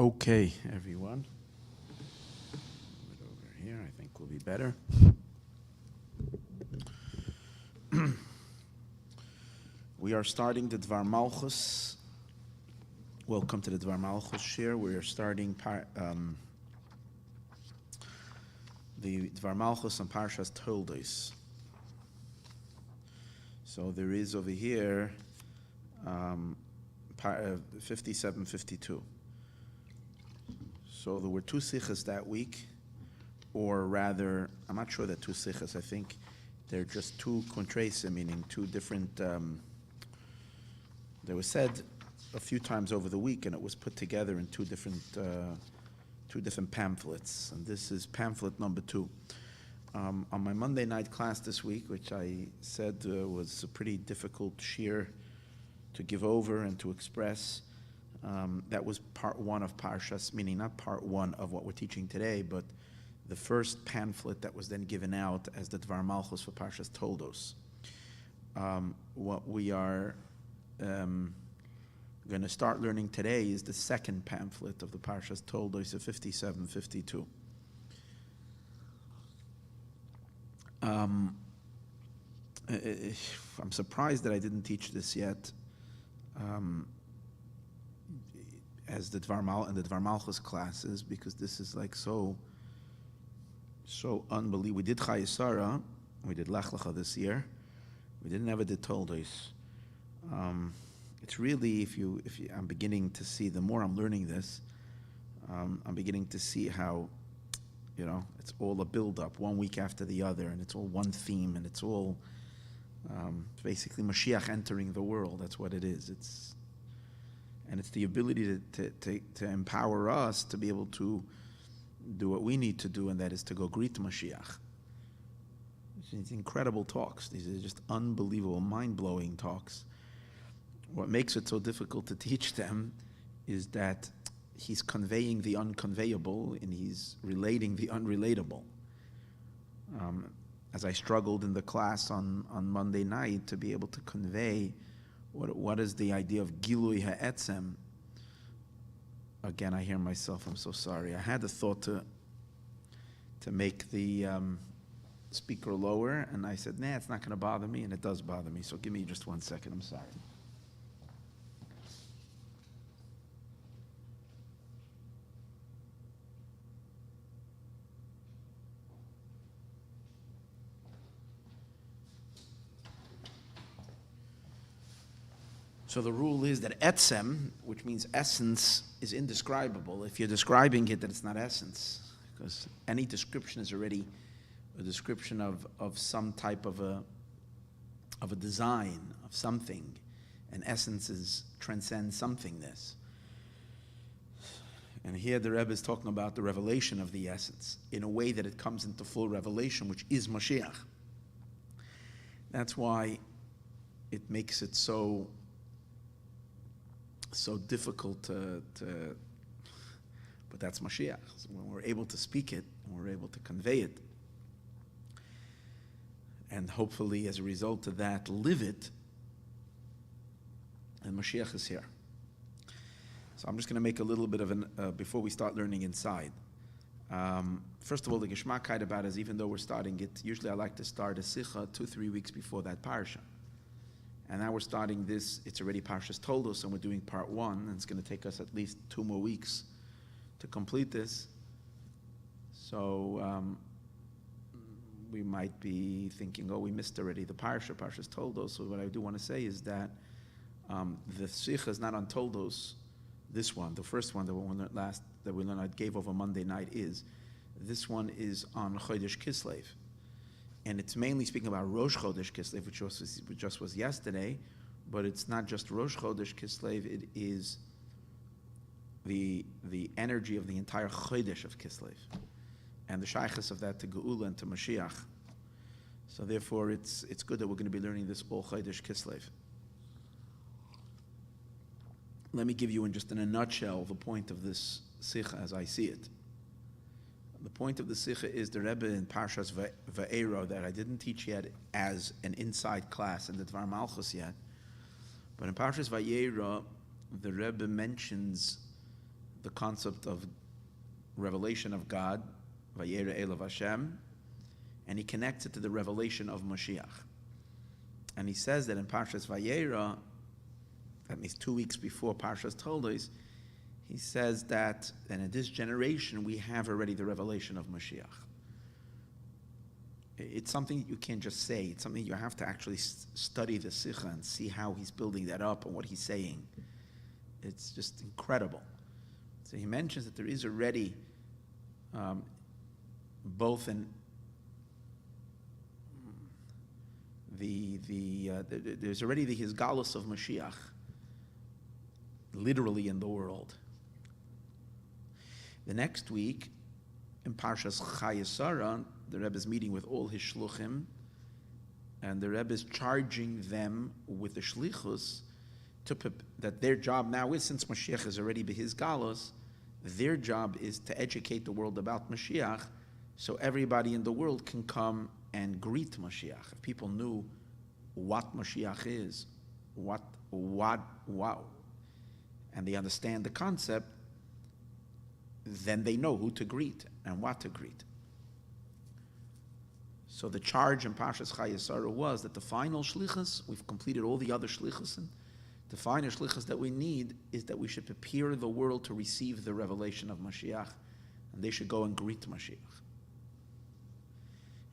Okay, everyone. Move it over here, I think will be better. We are starting the Dvar Malchus. Welcome to the Dvar Malchus share. We are starting the Dvar Malchus on Parshas Toldos. So there is over here 57-52. So there were two sichas that week, or rather, I'm not sure that two sichas. I think they're just two contrasim, meaning two different. They were said a few times over the week, and it was put together in two different pamphlets. And this is pamphlet number 2. On my Monday night class this week, which I said was a pretty difficult shiur to give over and to express. That was part 1 of Parshas, meaning not part 1 of what we're teaching today, but the first pamphlet that was then given out as the Dvar Malchus for Parshas Toldos. What we are going to start learning today is the second pamphlet of the Parshas Toldos of 57-52. I'm surprised that I didn't teach this yet. As the Dvar Malchus classes, because this is like so unbelievable. We did Chayesara, we did Lech Lecha this year. We never did Toldos. It's really, if you, I'm beginning to see, the more I'm learning this, I'm beginning to see how, it's all a build-up, one week after the other, and it's all one theme, and it's all basically Moshiach entering the world. That's what it is. It's the ability to empower us to be able to do what we need to do, and that is to go greet Moshiach. It's incredible talks. These are just unbelievable, mind-blowing talks. What makes it so difficult to teach them is that he's conveying the unconveyable and he's relating the unrelatable. As I struggled in the class on Monday night to be able to convey what is the idea of Gilui Ha'etzem. Again, I hear myself, I'm so sorry. I had the thought to make the speaker lower, and I said, nah, it's not going to bother me, and it does bother me, so give me just 1 second, I'm sorry. So the rule is that etzem, which means essence, is indescribable. If you're describing it, then it's not essence, because any description is already a description of some type of a design, of something, and essence transcends somethingness. And here the Rebbe is talking about the revelation of the essence in a way that it comes into full revelation, which is Moshiach. That's why it makes it so difficult but that's Moshiach. So when we're able to speak it, and we're able to convey it, and hopefully as a result of that, live it, and Moshiach is here. So I'm just going to make a little bit of before we start learning inside. First of all, the Geschmackheit about it is, even though we're starting it, usually I like to start a Sicha 2-3 weeks before that Parsha. And now we're starting this, it's already Parshas Toldos, and we're doing part 1, and it's going to take us at least 2 more weeks to complete this. So we might be thinking, we missed already the Parshas Toldos. So what I do want to say is that the Sikha is not on Toldos, this one, the first one that we learned I gave over Monday night this one is on Chodesh Kislev. And it's mainly speaking about Rosh Chodesh Kislev, which just was yesterday, but it's not just Rosh Chodesh Kislev, it is the energy of the entire Chodesh of Kislev, and the shaychus of that to Geula and to Moshiach. So therefore it's good that we're going to be learning this all Chodesh Kislev. Let me give you in a nutshell the point of this Sikha as I see it. The point of the Sikha is the Rebbe in Parshas Va'era that I didn't teach yet as an inside class in the Dvar Malchus yet. But in Parshas Va'era, the Rebbe mentions the concept of revelation of God, Vayera Elav Hashem, and he connects it to the revelation of Moshiach. And he says that in Parshas Vayera, that means 2 weeks before Parshas Toldos, he says that, and in this generation, we have already the revelation of Moshiach. It's something you can't just say. It's something you have to actually study the Sikha and see how he's building that up and what he's saying. It's just incredible. So he mentions that there is already both in there's already the Hisgalus of Mashiach, literally in the world. The next week, in Parshas Chayesara, the Rebbe is meeting with all his shluchim, and the Rebbe is charging them with the shlichus that their job now is, since Mashiach is already his galus, their job is to educate the world about Mashiach, so everybody in the world can come and greet Mashiach. If people knew what Mashiach is, what, and they understand the concept, then they know who to greet and what to greet. So the charge in Parshas Chayesara was that the final shlichus, we've completed all the other shlichus, and the final shlichus that we need is that we should prepare the world to receive the revelation of Mashiach, and they should go and greet Mashiach.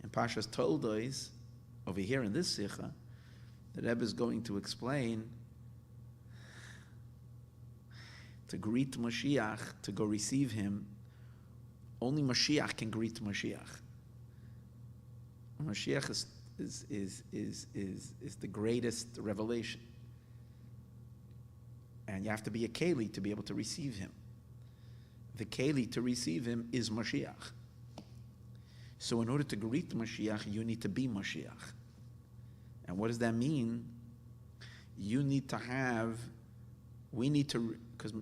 In Parshas Toldos, over here in this Sikha, the Rebbe is going to explain to greet Mashiach, to go receive him, only Mashiach can greet Mashiach. Mashiach is the greatest revelation. And you have to be a Keli to be able to receive him. The Keli to receive him is Mashiach. So in order to greet Mashiach, you need to be Mashiach. And what does that mean? You need to have, we need to, because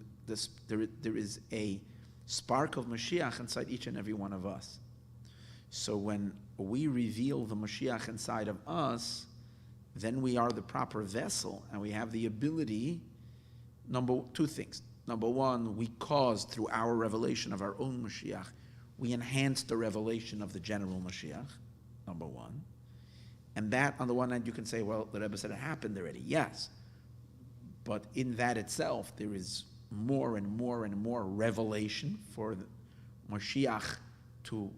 there is a spark of Mashiach inside each and every one of us. So when we reveal the Mashiach inside of us, then we are the proper vessel, and we have the ability, two things. Number one, we cause through our revelation of our own Mashiach, we enhance the revelation of the general Mashiach, number one. And that, on the one hand, you can say, well, the Rebbe said it happened already. Yes. But in that itself, there is more and more and more revelation for the Mashiach to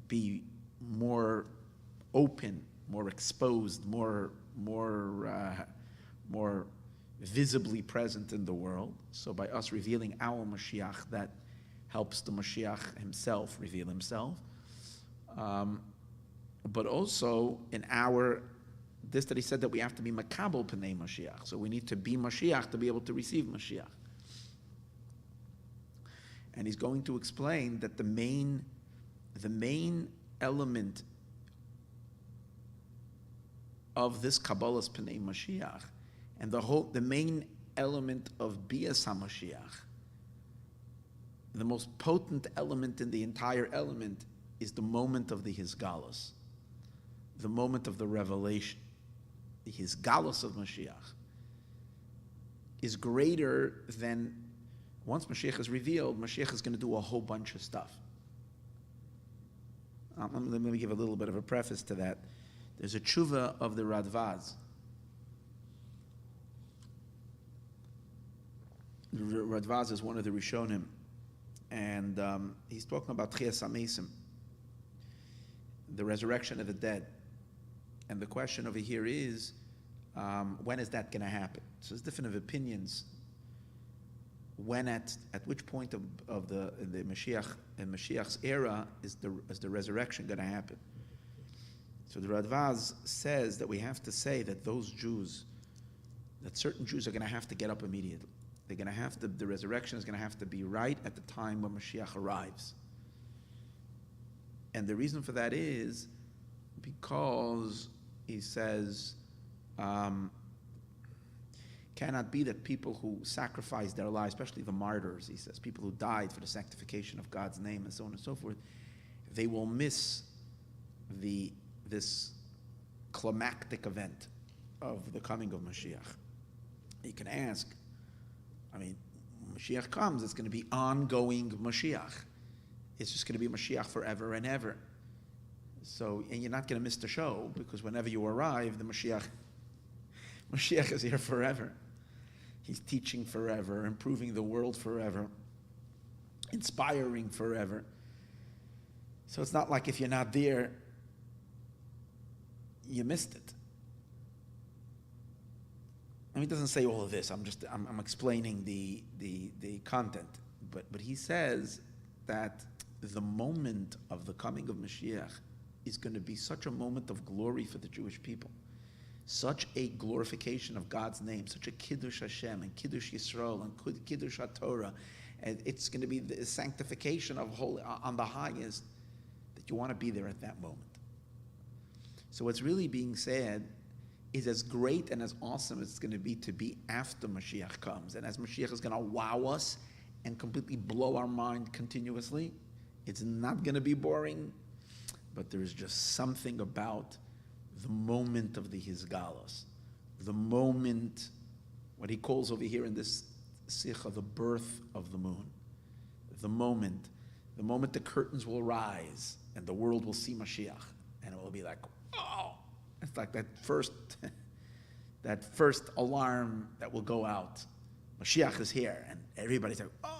be more open, more exposed, more visibly present in the world. So by us revealing our Mashiach, that helps the Mashiach himself reveal himself. But also in this that he said that we have to be makabel p'nei Mashiach. So we need to be Mashiach to be able to receive Mashiach. And he's going to explain that the main element of this Kabbalah's p'nei Mashiach, and the main element of Bias HaMashiach, the most potent element in the entire element is the moment of the Hisgalus, the moment of the revelation. The Hisgalus of Mashiach is greater than, once Mashiach is revealed, Mashiach is going to do a whole bunch of stuff. Let me give a little bit of a preface to that. There's a tshuva of the Radvaz. The Radvaz is one of the Rishonim, and he's talking about Tchias HaMesim, the resurrection of the dead. And the question over here is, when is that going to happen? So there's different opinions. When at which point of the Mashiach, in Mashiach's era, is the resurrection going to happen? So the Radvaz says that we have to say that that certain Jews are going to have to get up immediately. They're going to have to, the resurrection is going to have to be right at the time when Mashiach arrives. And the reason for that is because he says, cannot be that people who sacrificed their lives, especially the martyrs, he says, people who died for the sanctification of God's name and so on and so forth, they will miss this climactic event of the coming of Mashiach. You can ask, Mashiach comes, it's going to be ongoing Mashiach. It's just going to be Mashiach forever and ever. So, and you're not going to miss the show, because whenever you arrive, the Mashiach is here forever. He's teaching forever, improving the world forever, inspiring forever. So it's not like if you're not there, you missed it. I mean, it doesn't say all of this. I'm explaining the content. But he says that the moment of the coming of Mashiach is going to be such a moment of glory for the Jewish people, such a glorification of God's name, such a Kiddush Hashem and Kiddush Yisrael and Kiddush HaTorah, and it's going to be the sanctification of holy on the highest, that you want to be there at that moment. So what's really being said is as great and as awesome as it's going to be after Mashiach comes, and as Mashiach is going to wow us and completely blow our mind continuously. It's not going to be boring, but there's just something about the moment of the Hizgalos, the moment, what he calls over here in this Sikha, the birth of the moon, the moment the curtains will rise and the world will see Mashiach, and it will be like, oh, it's like that first alarm that will go out. Mashiach is here, and everybody's like, oh.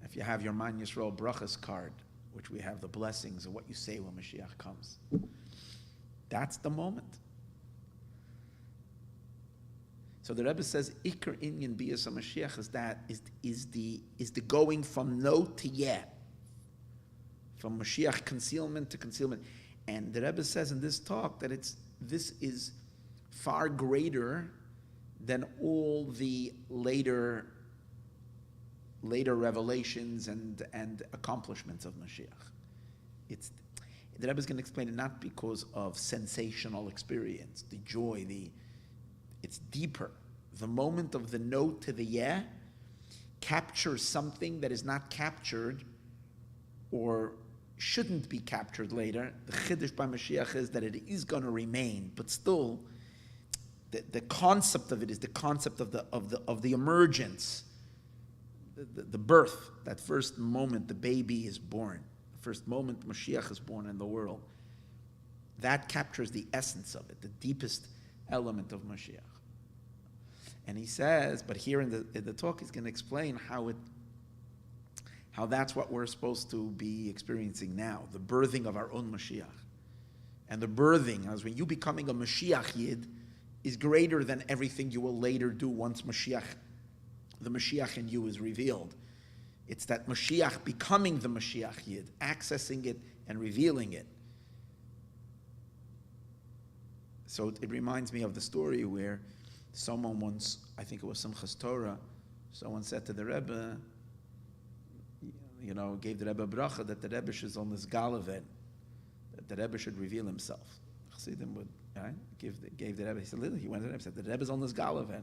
If you have your Man Yisrael Brachas card, which we have the blessings of what you say when Mashiach comes, that's the moment. So the Rebbe says, Iker Inyan Biyas HaMashiach is the going from no to yeah, from Mashiach concealment to concealment. And the Rebbe says in this talk that this is far greater than all the later revelations and accomplishments of Mashiach. The Rebbe is going to explain it not because of sensational experience, the joy, it's deeper. The moment of the no to the yeah captures something that is not captured or shouldn't be captured later. The Chiddush by Mashiach is that it is going to remain, but still, the concept of it is the concept of the emergence, the birth, that first moment the baby is born, the first moment Mashiach is born in the world. That captures the essence of it, the deepest element of Mashiach. And he says, but here in the talk, he's going to explain how that's what we're supposed to be experiencing now, the birthing of our own Mashiach. And the birthing, as when you becoming a Mashiach Yid, is greater than everything you will later do once the Mashiach in you is revealed. It's that Mashiach becoming the Mashiach Yid, accessing it and revealing it. So it reminds me of the story where someone once, I think it was Simchas Torah, someone said to the Rebbe, gave the Rebbe bracha that the Rebbe should on this Galavet, that the Rebbe should reveal himself. Chassidim would gave the Rebbe. He said, he went to the Rebbe and said, the Rebbe's on this Galavet.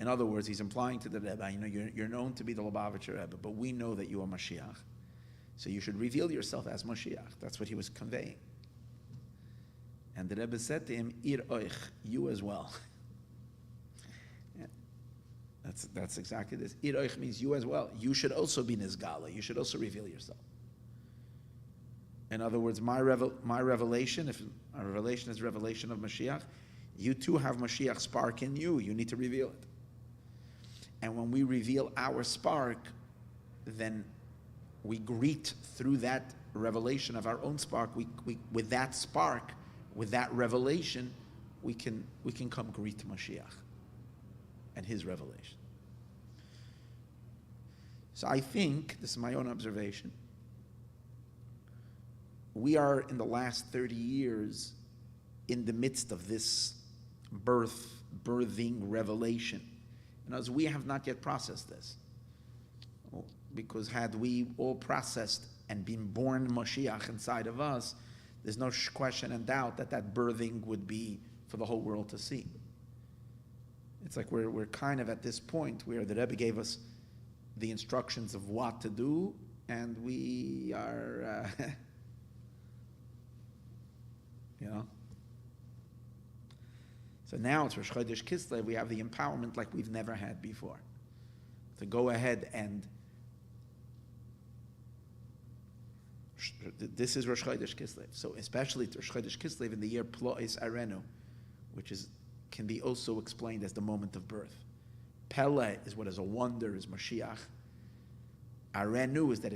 In other words, he's implying to the Rebbe, you're known to be the Lubavitcher Rebbe, but we know that you are Mashiach, so you should reveal yourself as Mashiach. That's what he was conveying. And the Rebbe said to him, Ir oich, you as well. Yeah. That's exactly this. Ir oich means you as well. You should also be Nizgala. You should also reveal yourself. In other words, my revelation, if our revelation is revelation of Mashiach, you too have Mashiach spark in you. You need to reveal it. And when we reveal our spark, then we greet through that revelation of our own spark. We with that spark, with that revelation, we can come greet Mashiach and his revelation. So I think, this is my own observation, we are in the last 30 years in the midst of this birthing revelation. And as we have not yet processed this, because had we all processed and been born Moshiach inside of us, there's no question and doubt that birthing would be for the whole world to see. It's like we're kind of at this point where the Rebbe gave us the instructions of what to do, and we are, So now it's Rosh Chodesh Kislev, we have the empowerment like we've never had before. to go ahead and this is Rosh Chodesh Kislev. So especially Rosh Chodesh Kislev in the year Plois Arenu, which can be also explained as the moment of birth. Pele is what is a wonder, is Moshiach. Arenu is that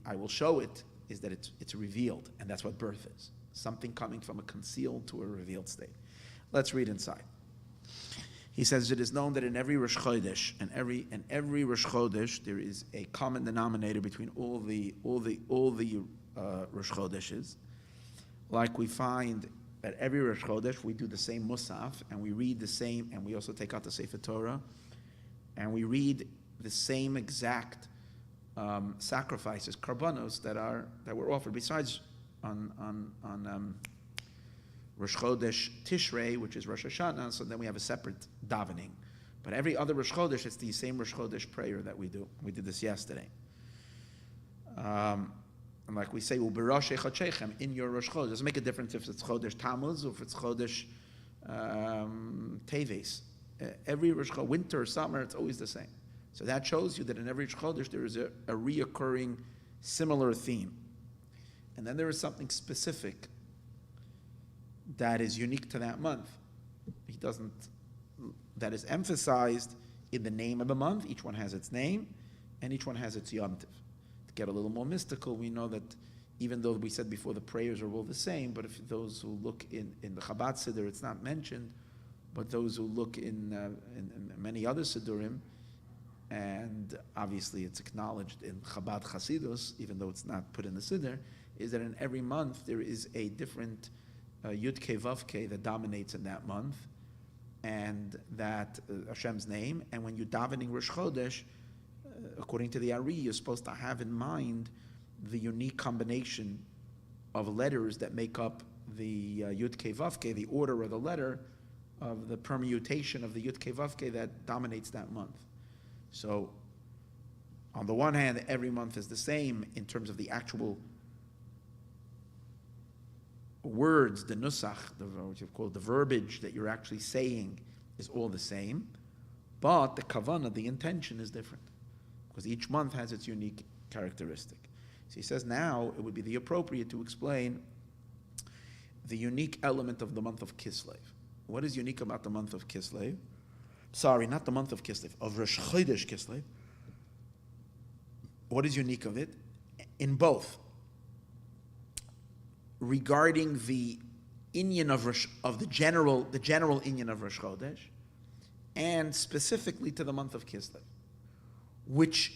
I will show it, is that it's revealed, and that's what birth is. Something coming from a concealed to a revealed state. Let's read inside. He says, it is known that in every Rosh Chodesh, and every Rosh Chodesh, there is a common denominator between all the Rosh Chodeshes. Like we find at every Rosh Chodesh, we do the same Musaf, and we read the same, and we also take out the Sefer Torah, and we read the same exact sacrifices, karbanos that were offered. Besides on Rosh Chodesh Tishrei, which is Rosh Hashanah, so then we have a separate davening. But every other Rosh Chodesh, it's the same Rosh Chodesh prayer that we do. We did this yesterday. And like we say, U'b'rosh Echadshechem, in your Rosh Chodesh. It doesn't make a difference if it's Chodesh Tammuz or if it's Chodesh Teves. Every Rosh Chodesh, winter or summer, it's always the same. So that shows you that in every Rosh Chodesh there is a reoccurring similar theme. And then there is something specific that is unique to that month. That is emphasized in the name of the month. Each one has its name, and each one has its Yom Tov. To get a little more mystical, we know that even though we said before the prayers are all the same, but if those who look in the Chabad Siddur, it's not mentioned, but those who look in many other Siddurim, and obviously it's acknowledged in Chabad Chasidus, even though it's not put in the Siddur, is that in every month there is a different Yud Kei Vav Kei that dominates in that month, and that Hashem's name. And when you're davening Rosh Chodesh, according to the Ari, you're supposed to have in mind the unique combination of letters that make up the Yud Kei Vav Kei, the order of the letter of the permutation of the Yud Kei Vav Kei that dominates that month. So, on the one hand, every month is the same in terms of the actual words, the nusach, what you call the verbiage that you're actually saying is all the same, but the kavanah, the intention, is different because each month has its unique characteristic. So he says now it would be the appropriate to explain the unique element of the month of Kislev. What is unique about the month of Kislev? Sorry, not the month of Kislev, of Rosh Chodesh Kislev. What is unique of it? In both. Regarding the inyan of the general inyan of Rosh Chodesh, and specifically to the month of Kislev, which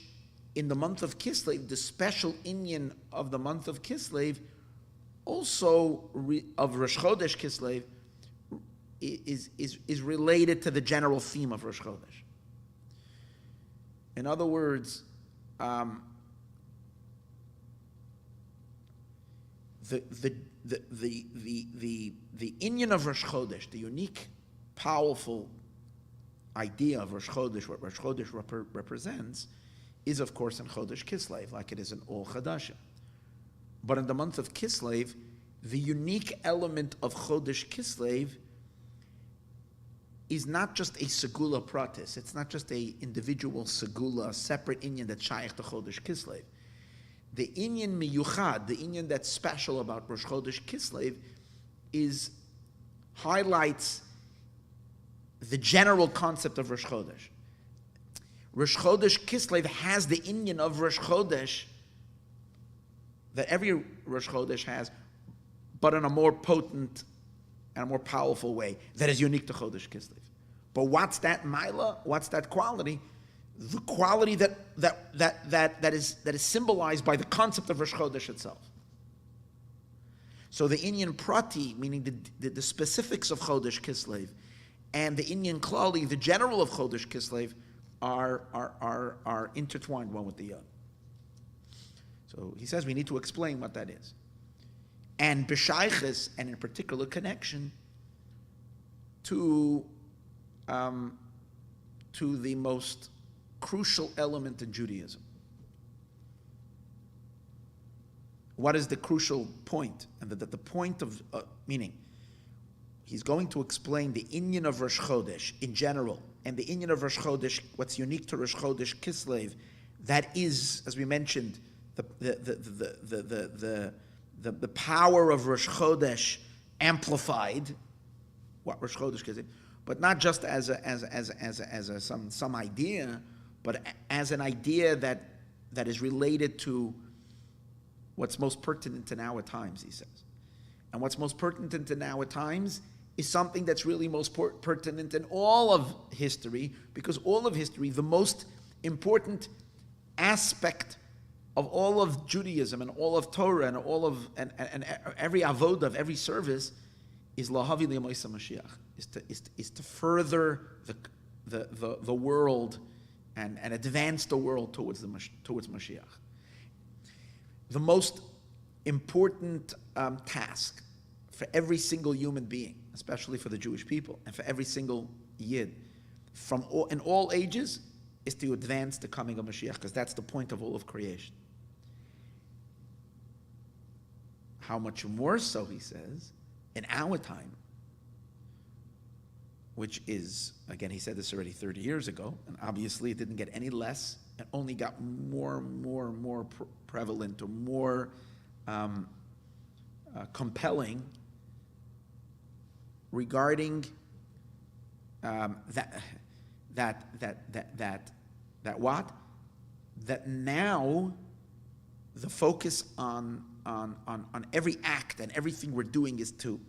in the month of Kislev, the special inyan of the month of Kislev, also of Rosh Chodesh Kislev, is related to the general theme of Rosh Chodesh. In other words, the inyan of Rosh Chodesh, the unique, powerful idea of Rosh Chodesh, what Rosh Chodesh represents, is of course in Chodesh Kislev, like it is in all Chadashim. But in the month of Kislev, the unique element of Chodesh Kislev is not just a segula pratis. It's not just a individual segula, a separate inyan that's shaykh to Chodesh Kislev. The inyan miyuchad, the inyan that's special about Rosh Chodesh Kislev, highlights the general concept of Rosh Chodesh. Rosh Chodesh Kislev has the inyan of Rosh Chodesh that every Rosh Chodesh has, but in a more potent and a more powerful way that is unique to Chodesh Kislev. But what's that maila? What's that quality? The quality that is symbolized by the concept of Rosh Chodesh itself. So the inyan prati, meaning the specifics of Chodesh Kislev, and the inyan klali, the general of Chodesh Kislev, are intertwined one with the other. So he says we need to explain what that is. And b'shayches, and in particular connection to the most crucial element in Judaism. What is the crucial point? And the point of, meaning, he's going to explain the inyan of Rosh Chodesh in general, and the inyan of Rosh Chodesh, what's unique to Rosh Chodesh Kislev, that is, as we mentioned, the power of Rosh Chodesh amplified. What Rosh Chodesh is, but not just as some idea, but as an idea that is related to what's most pertinent in our times, he says. And what's most pertinent in our times is something that's really most pertinent in all of history, because all of history, the most important aspect of all of Judaism and all of Torah and all of and every avodah of every service is lahavi li'moisa Mashiach, is to further the world and advance the world towards Mashiach. The most important task for every single human being, especially for the Jewish people, and for every single Yid, in all ages, is to advance the coming of Mashiach, because that's the point of all of creation. How much more so, he says, in our time, which is, again, he said this already 30 years ago, and obviously it didn't get any less, and only got more prevalent or more compelling regarding that now the focus on every act and everything we're doing is to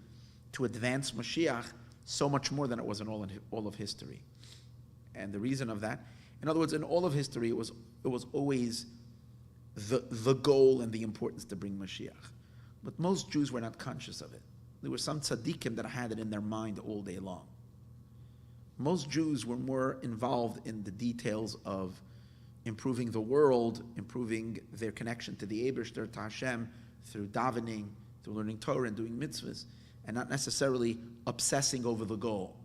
advance Mashiach so much more than it was in all of history. And the reason of that, in other words, in all of history, it was always the goal and the importance to bring Mashiach. But most Jews were not conscious of it. There were some tzaddikim that had it in their mind all day long. Most Jews were more involved in the details of improving the world, improving their connection to the Eibishter, to Hashem, through davening, through learning Torah and doing mitzvahs, and not necessarily obsessing over the goal.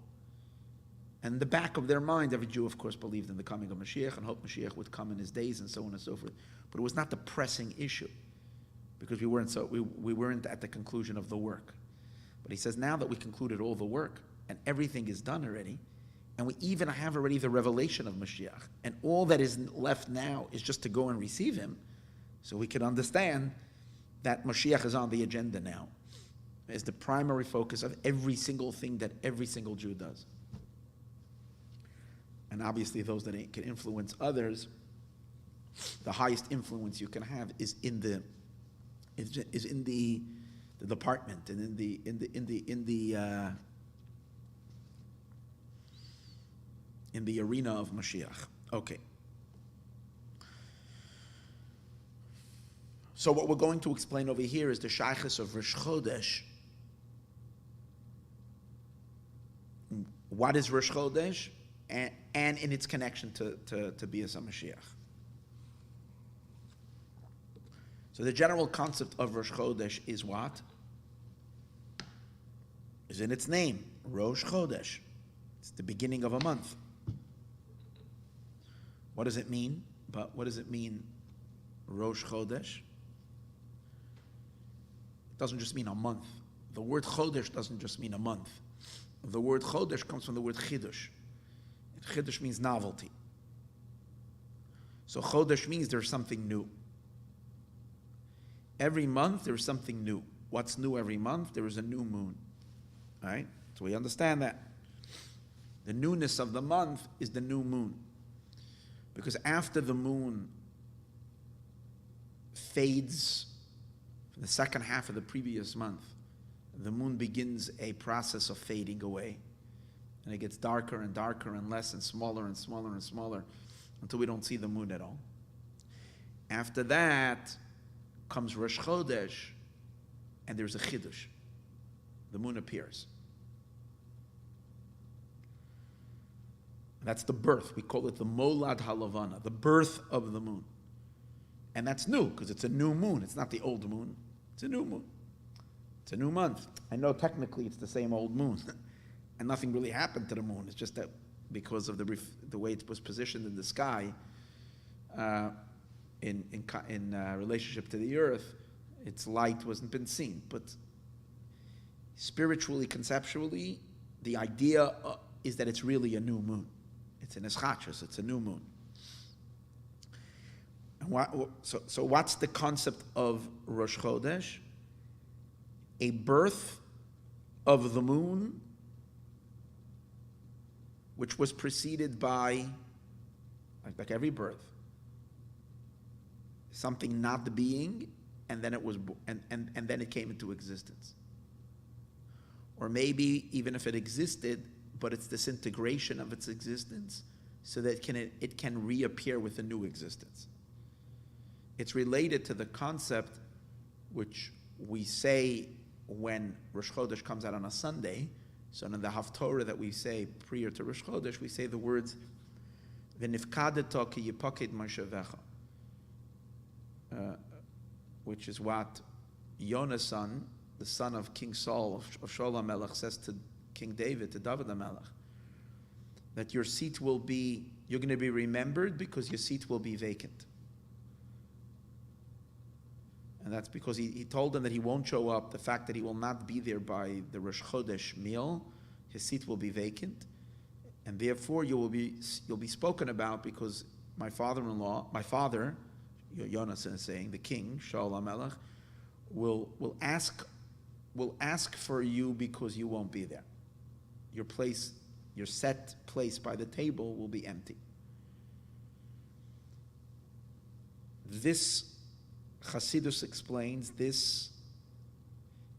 And in the back of their mind, every Jew, of course, believed in the coming of Mashiach and hoped Mashiach would come in his days and so on and so forth. But it was not the pressing issue, because we weren't at the conclusion of the work. But he says now that we concluded all the work and everything is done already, and we even have already the revelation of Mashiach, and all that is left now is just to go and receive him, so we can understand that Mashiach is on the agenda now, is the primary focus of every single thing that every single Jew does. And obviously those that can influence others, the highest influence you can have is in the department and in the arena of Mashiach. Okay. So what we're going to explain over here is the shaychus of Rosh Chodesh. What is Rosh Chodesh, and in its connection to Bias HaMashiach. So the general concept of Rosh Chodesh is what? Is in its name, Rosh Chodesh. It's the beginning of a month. What does it mean? But what does it mean, Rosh Chodesh? It doesn't just mean a month. The word Chodesh doesn't just mean a month. The word Chodesh comes from the word Chidush. And Chidush means novelty. So Chodesh means there's something new. Every month there's something new. What's new every month? There is a new moon. All right? So we understand that. The newness of the month is the new moon. Because after the moon fades from the second half of the previous month, the moon begins a process of fading away. And it gets darker and darker and less and smaller and smaller and smaller until we don't see the moon at all. After that comes Rosh Chodesh, and there's a Chidush. The moon appears. That's the birth. We call it the Molad Halavana, the birth of the moon. And that's new, because it's a new moon. It's not the old moon. It's a new moon. It's a new month. I know technically it's the same old moon, and nothing really happened to the moon. It's just that because of the way it was positioned in the sky, in relationship to the earth, its light wasn't been seen. But spiritually, conceptually, the idea is that it's really a new moon. It's an eschatros, it's a new moon. And so what's the concept of Rosh Chodesh? A birth of the moon, which was preceded by, like every birth, something not being, and then it was, and then it came into existence. Or maybe even if it existed, but it's disintegration of its existence, so that it can reappear with a new existence. It's related to the concept which we say when Rosh Chodesh comes out on a Sunday. So in the Haftorah that we say prior to Rosh Chodesh, we say the words "V'nifkadeto ki yipoked Moshiach," which is what Yonasan, the son of King Saul of Shaul HaMelech, says to King David, to David HaMelech, that your seat will be, you're going to be remembered because your seat will be vacant. And that's because he told them that he won't show up. The fact that he will not be there by the Rosh Chodesh meal, his seat will be vacant, and therefore you'll be spoken about because my father, Yonasan is saying, the king Shaul HaMelech, will ask for you because you won't be there. Your place, your set place by the table will be empty. This Chassidus explains, this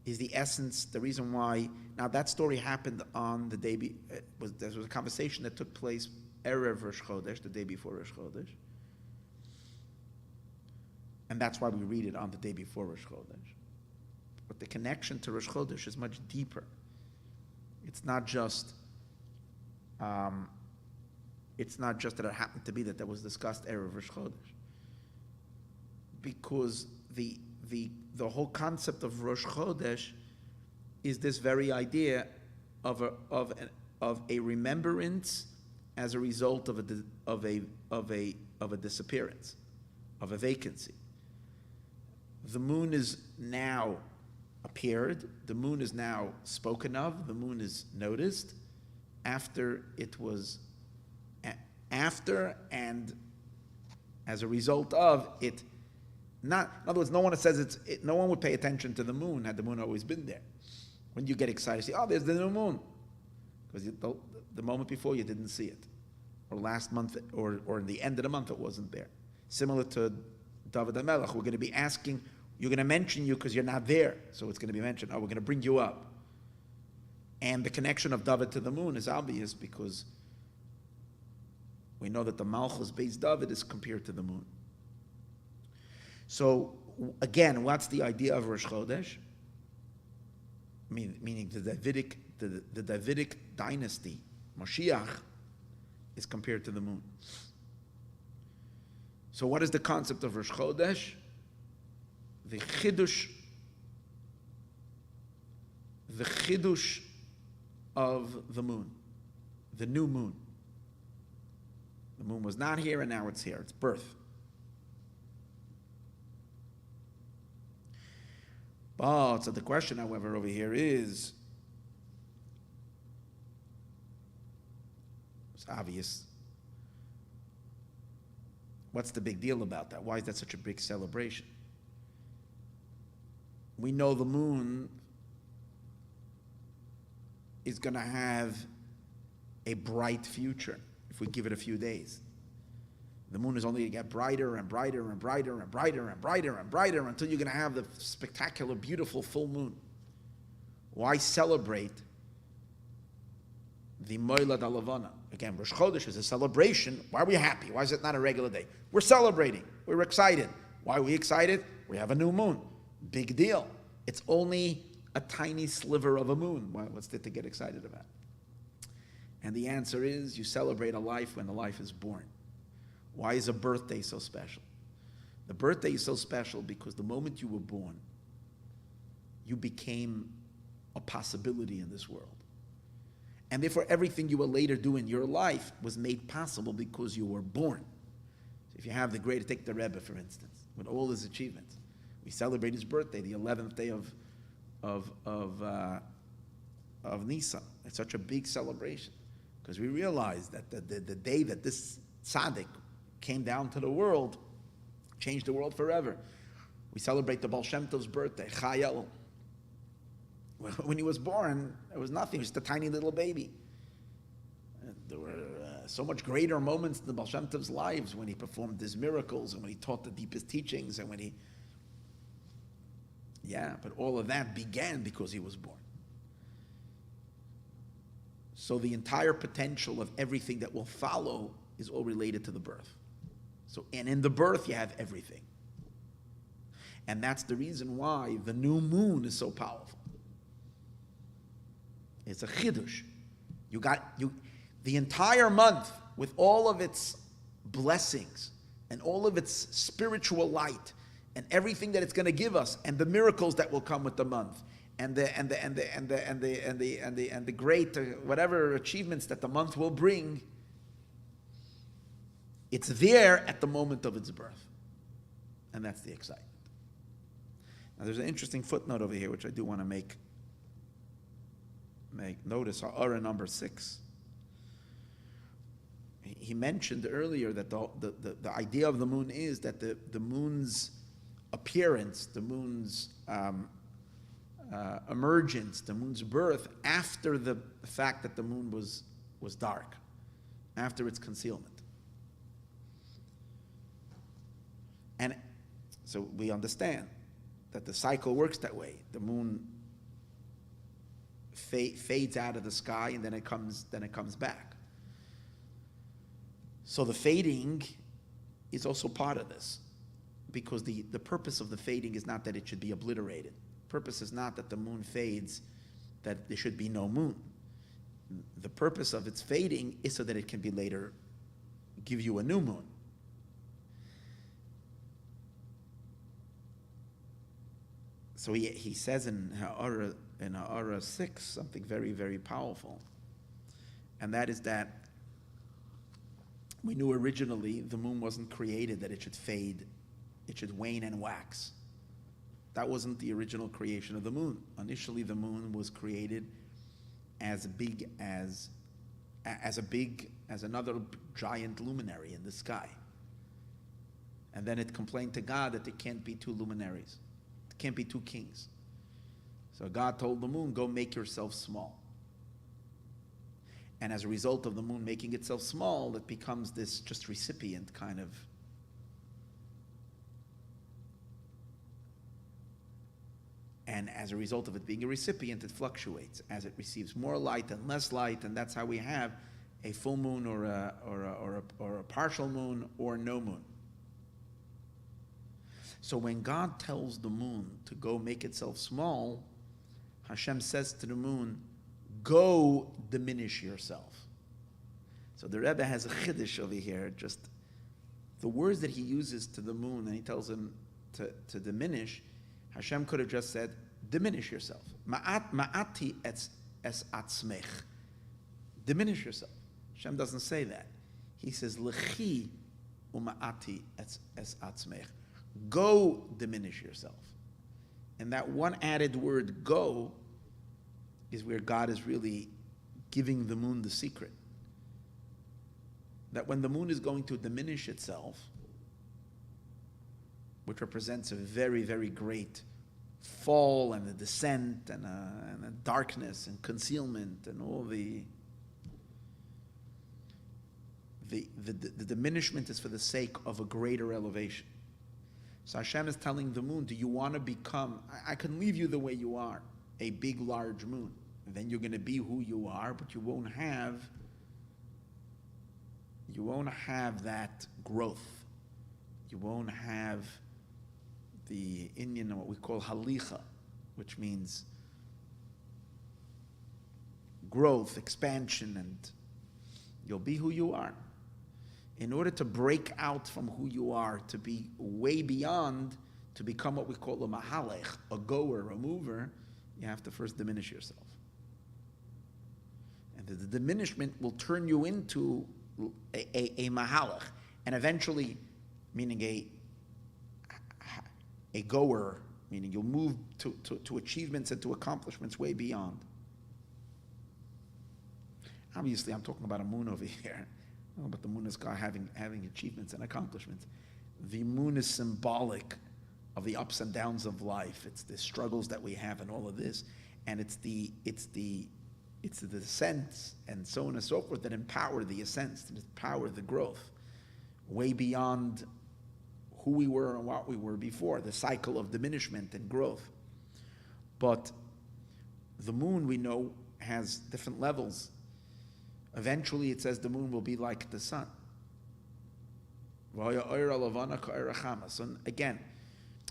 is the essence, the reason why. Now that story happened on the day, there was a conversation that took place Erev Rosh Chodesh, the day before Rosh Chodesh. And that's why we read it on the day before Rosh Chodesh. But the connection to Rosh Chodesh is much deeper. It's not just that it happened to be that was discussed Erev Rosh Chodesh. Because the whole concept of Rosh Chodesh is this very idea of a remembrance as a result of a disappearance, of a vacancy. The moon is now appeared. The moon is now spoken of. The moon is noticed after and as a result of it. Not, in other words, no one says no one would pay attention to the moon had the moon always been there. When you get excited, you say, "Oh, there's the new moon," because the moment before you didn't see it, or last month, or in the end of the month it wasn't there. Similar to David HaMelech, we're going to be asking, you're going to mention you because you're not there, so it's going to be mentioned. Oh, we're going to bring you up. And the connection of David to the moon is obvious because we know that the Malchus based David is compared to the moon. So again, what's the idea of Rosh Chodesh? Meaning the Davidic dynasty, Moshiach, is compared to the moon. So what is the concept of Rosh Chodesh? The chidush of the moon, the new moon. The moon was not here and now it's here, it's birth. But, so the question, however, over here is, it's obvious, what's the big deal about that? Why is that such a big celebration? We know the moon is going to have a bright future if we give it a few days. The moon is only going to get brighter and brighter and brighter and brighter and brighter and brighter until you're going to have the spectacular, beautiful full moon. Why celebrate the Moilad HaLevana? Again, Rosh Chodesh is a celebration. Why are we happy? Why is it not a regular day? We're celebrating. We're excited. Why are we excited? We have a new moon. Big deal. It's only a tiny sliver of a moon. What's there to get excited about? And the answer is, you celebrate a life when the life is born. Why is a birthday so special? The birthday is so special because the moment you were born, you became a possibility in this world. And therefore, everything you will later do in your life was made possible because you were born. So if you have take the Rebbe, for instance, with all his achievements. We celebrate his birthday, the 11th day of Nisan. It's such a big celebration Because we realize that the day that this tzaddik came down to the world, changed the world forever. We celebrate the Baal Shem Tov's birthday, Chayel. When he was born, there was nothing. He was just a tiny little baby. And there were so much greater moments in the Baal Shem Tov's lives when he performed his miracles and when he taught the deepest teachings and when he... Yeah, but all of that began because he was born. So the entire potential of everything that will follow is all related to the birth. So, and in the birth you have everything. And that's the reason why the new moon is so powerful. It's a chidush. The entire month with all of its blessings and all of its spiritual light and everything that it's going to give us and the miracles that will come with the month and the great whatever achievements that the month will bring, it's there at the moment of its birth. And that's the excitement. Now there's an interesting footnote over here which I do want to make notice. Ha'ara number 6. He mentioned earlier that the idea of the moon is that the moon's appearance, the moon's emergence, the moon's birth after the fact that the moon was dark, after its concealment. And so we understand that the cycle works that way. The moon fades out of the sky and then it comes back. So the fading is also part of this, because the purpose of the fading is not that it should be obliterated. The purpose is not that the moon fades, that there should be no moon. The purpose of its fading is so that it can be later give you a new moon. So he says in Ha'ara 6 something very, very powerful. And that is that we knew originally the moon wasn't created that it should fade, it should wane and wax. That wasn't the original creation of the moon. Initially the moon was created as big as another giant luminary in the sky. And then it complained to God that there can't be two luminaries. There can't be two kings. So God told the moon, go make yourself small. And as a result of the moon making itself small, it becomes this just recipient kind of. And as a result of it being a recipient, it fluctuates as it receives more light and less light, and that's how we have a full moon or a partial moon or no moon. So when God tells the moon to go make itself small, Hashem says to the moon, go diminish yourself. So the Rebbe has a chiddush over here, just the words that he uses to the moon, and he tells him to diminish. Hashem could have just said, diminish yourself. Ma'ati es atzmech. Diminish yourself. Hashem doesn't say that. He says, lechi uma'ati es atzmech. Go diminish yourself. And that one added word, go, is where God is really giving the moon the secret. That when the moon is going to diminish itself, which represents a very, very great fall and a descent and a darkness and concealment and all the diminishment is for the sake of a greater elevation. So Hashem is telling the moon, do you want to become, I can leave you the way you are, a big, large moon. And then you're going to be who you are, but you won't have that growth. You won't have the Indian, what we call halicha, which means growth, expansion, and you'll be who you are. In order to break out from who you are, to be way beyond, to become what we call a mahalech, a goer, a mover, you have to first diminish yourself. And the diminishment will turn you into a mahalech, and eventually, meaning a goer, meaning you'll move to achievements and to accomplishments way beyond. Obviously, I'm talking about a moon over here, but the moon is God having achievements and accomplishments. The moon is symbolic of the ups and downs of life. It's the struggles that we have and all of this, and it's the ascents and so on and so forth that empower the ascents, that empower the growth, way beyond who we were and what we were before, the cycle of diminishment and growth. But the moon, we know, has different levels. Eventually, it says the moon will be like the sun. So again,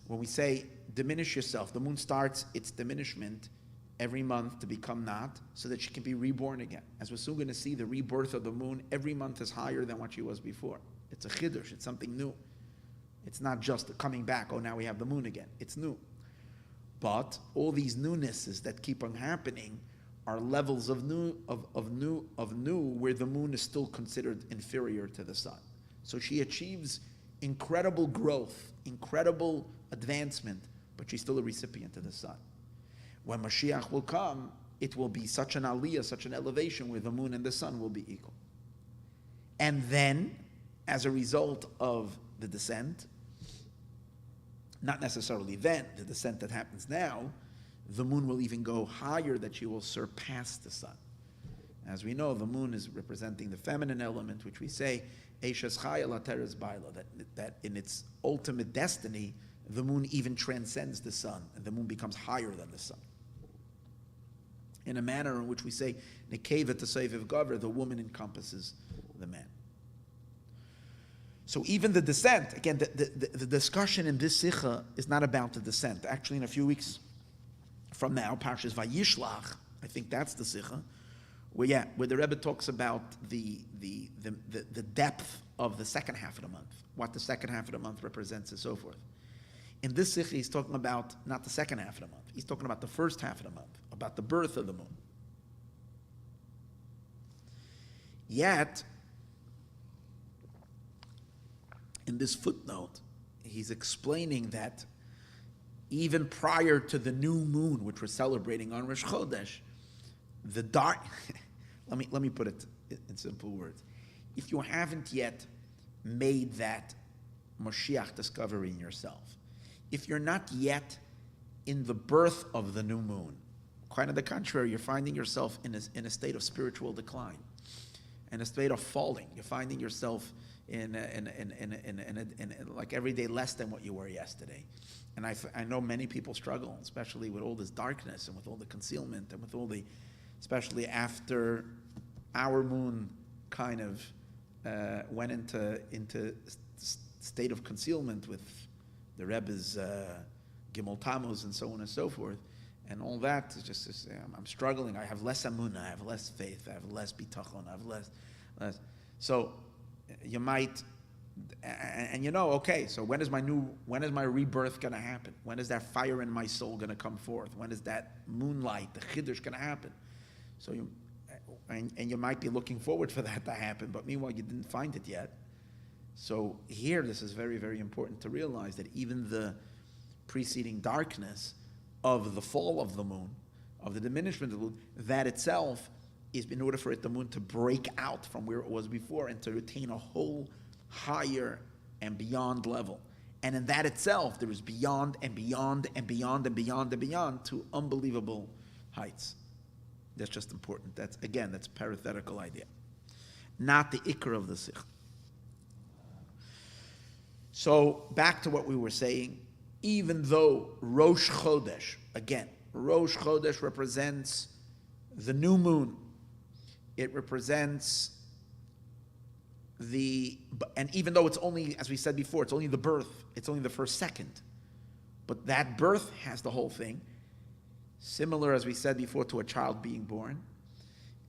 when we say diminish yourself, the moon starts its diminishment every month to become not, so that she can be reborn again. As we're soon going to see, the rebirth of the moon every month is higher than what she was before. It's a chidush, it's something new. It's not just coming back, oh, now we have the moon again. It's new. But all these newnesses that keep on happening are levels of new, where the moon is still considered inferior to the sun. So she achieves incredible growth, incredible advancement, but she's still a recipient of the sun. When Moshiach will come, it will be such an aliyah, such an elevation where the moon and the sun will be equal. And then, as a result of the descent, not necessarily then, the descent that happens now, the moon will even go higher, that she will surpass the sun. As we know, the moon is representing the feminine element, which we say, Eishes Chaya Lateres Baila, that in its ultimate destiny, the moon even transcends the sun, and the moon becomes higher than the sun. In a manner in which we say, Nekeva T'Seiviv Gaver, the woman encompasses the man. So even the descent, again, the discussion in this Sikha is not about the descent. Actually, in a few weeks from now, Parshas Vayishlach, I think that's the Sikha, where the Rebbe talks about the depth of the second half of the month, what the second half of the month represents and so forth. In this Sikha, he's talking about not the second half of the month, he's talking about the first half of the month, about the birth of the moon. Yet, in this footnote, he's explaining that even prior to the new moon, which we're celebrating on Rosh Chodesh, the dark, let me put it in simple words. If you haven't yet made that Moshiach discovery in yourself, if you're not yet in the birth of the new moon, quite on the contrary, you're finding yourself in a state of spiritual decline, in a state of falling. You're finding yourself in like every day less than what you were yesterday. And I know many people struggle, especially with all this darkness and with all the concealment and with all the, especially after our moon kind of went into state of concealment with the Rebbe's Gimel Tammuz and so on and so forth. And all that is just I'm struggling. I have less amunah, I have less faith, I have less bitachon, I have less. So you might, and okay, so when is my rebirth going to happen? When is that fire in my soul going to come forth? When is that moonlight, the chiddush, going to happen? So you might be looking forward for that to happen, but meanwhile you didn't find it yet. So here, this is very, very important to realize that even the preceding darkness of the fall of the moon, of the diminishment of the moon, that itself is in order for the moon to break out from where it was before and to retain a whole higher and beyond level. And in that itself, there is beyond and beyond and beyond and beyond and beyond to unbelievable heights. That's just important. That's a parenthetical idea. Not the ikr of the sikh. So back to what we were saying, even though Rosh Chodesh, again, Rosh Chodesh represents the new moon. It represents and even though it's only, as we said before, it's only the birth, it's only the first second, but that birth has the whole thing, similar, as we said before, to a child being born,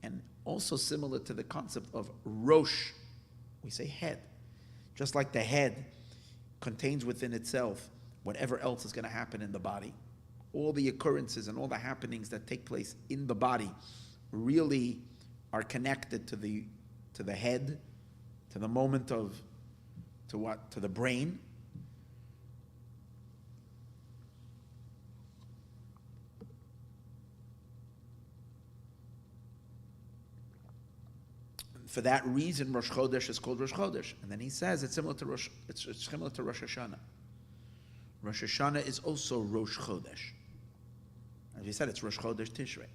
and also similar to the concept of Rosh, we say head. Just like the head contains within itself whatever else is going to happen in the body, all the occurrences and all the happenings that take place in the body really are connected to the head, to the moment to the brain. for that reason, Rosh Chodesh is called Rosh Chodesh. And then he says it's similar to it's similar to Rosh Hashanah. Rosh Hashanah is also Rosh Chodesh. As we said, it's Rosh Chodesh Tishrei.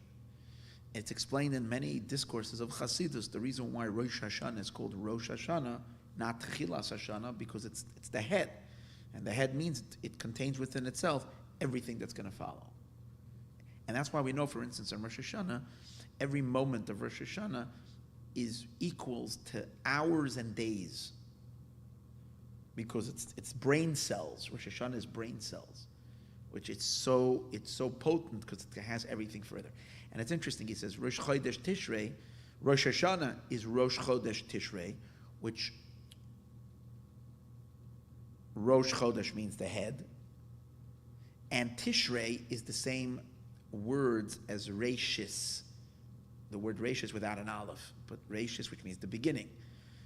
It's explained in many discourses of Chassidus. The reason why Rosh Hashanah is called Rosh Hashanah, not Chilas Hashanah, because it's the head. And the head means it contains within itself everything that's going to follow. And that's why we know, for instance, in Rosh Hashanah, every moment of Rosh Hashanah is equals to hours and days, because it's brain cells. Rosh Hashanah is brain cells, which it's so potent because it has everything further. And it's interesting. He says Rosh Chodesh Tishrei, Rosh Hashanah is Rosh Chodesh Tishrei, which Rosh Chodesh means the head, and Tishrei is the same words as Reishis. The word Reishis without an aleph, but Reishis, which means the beginning.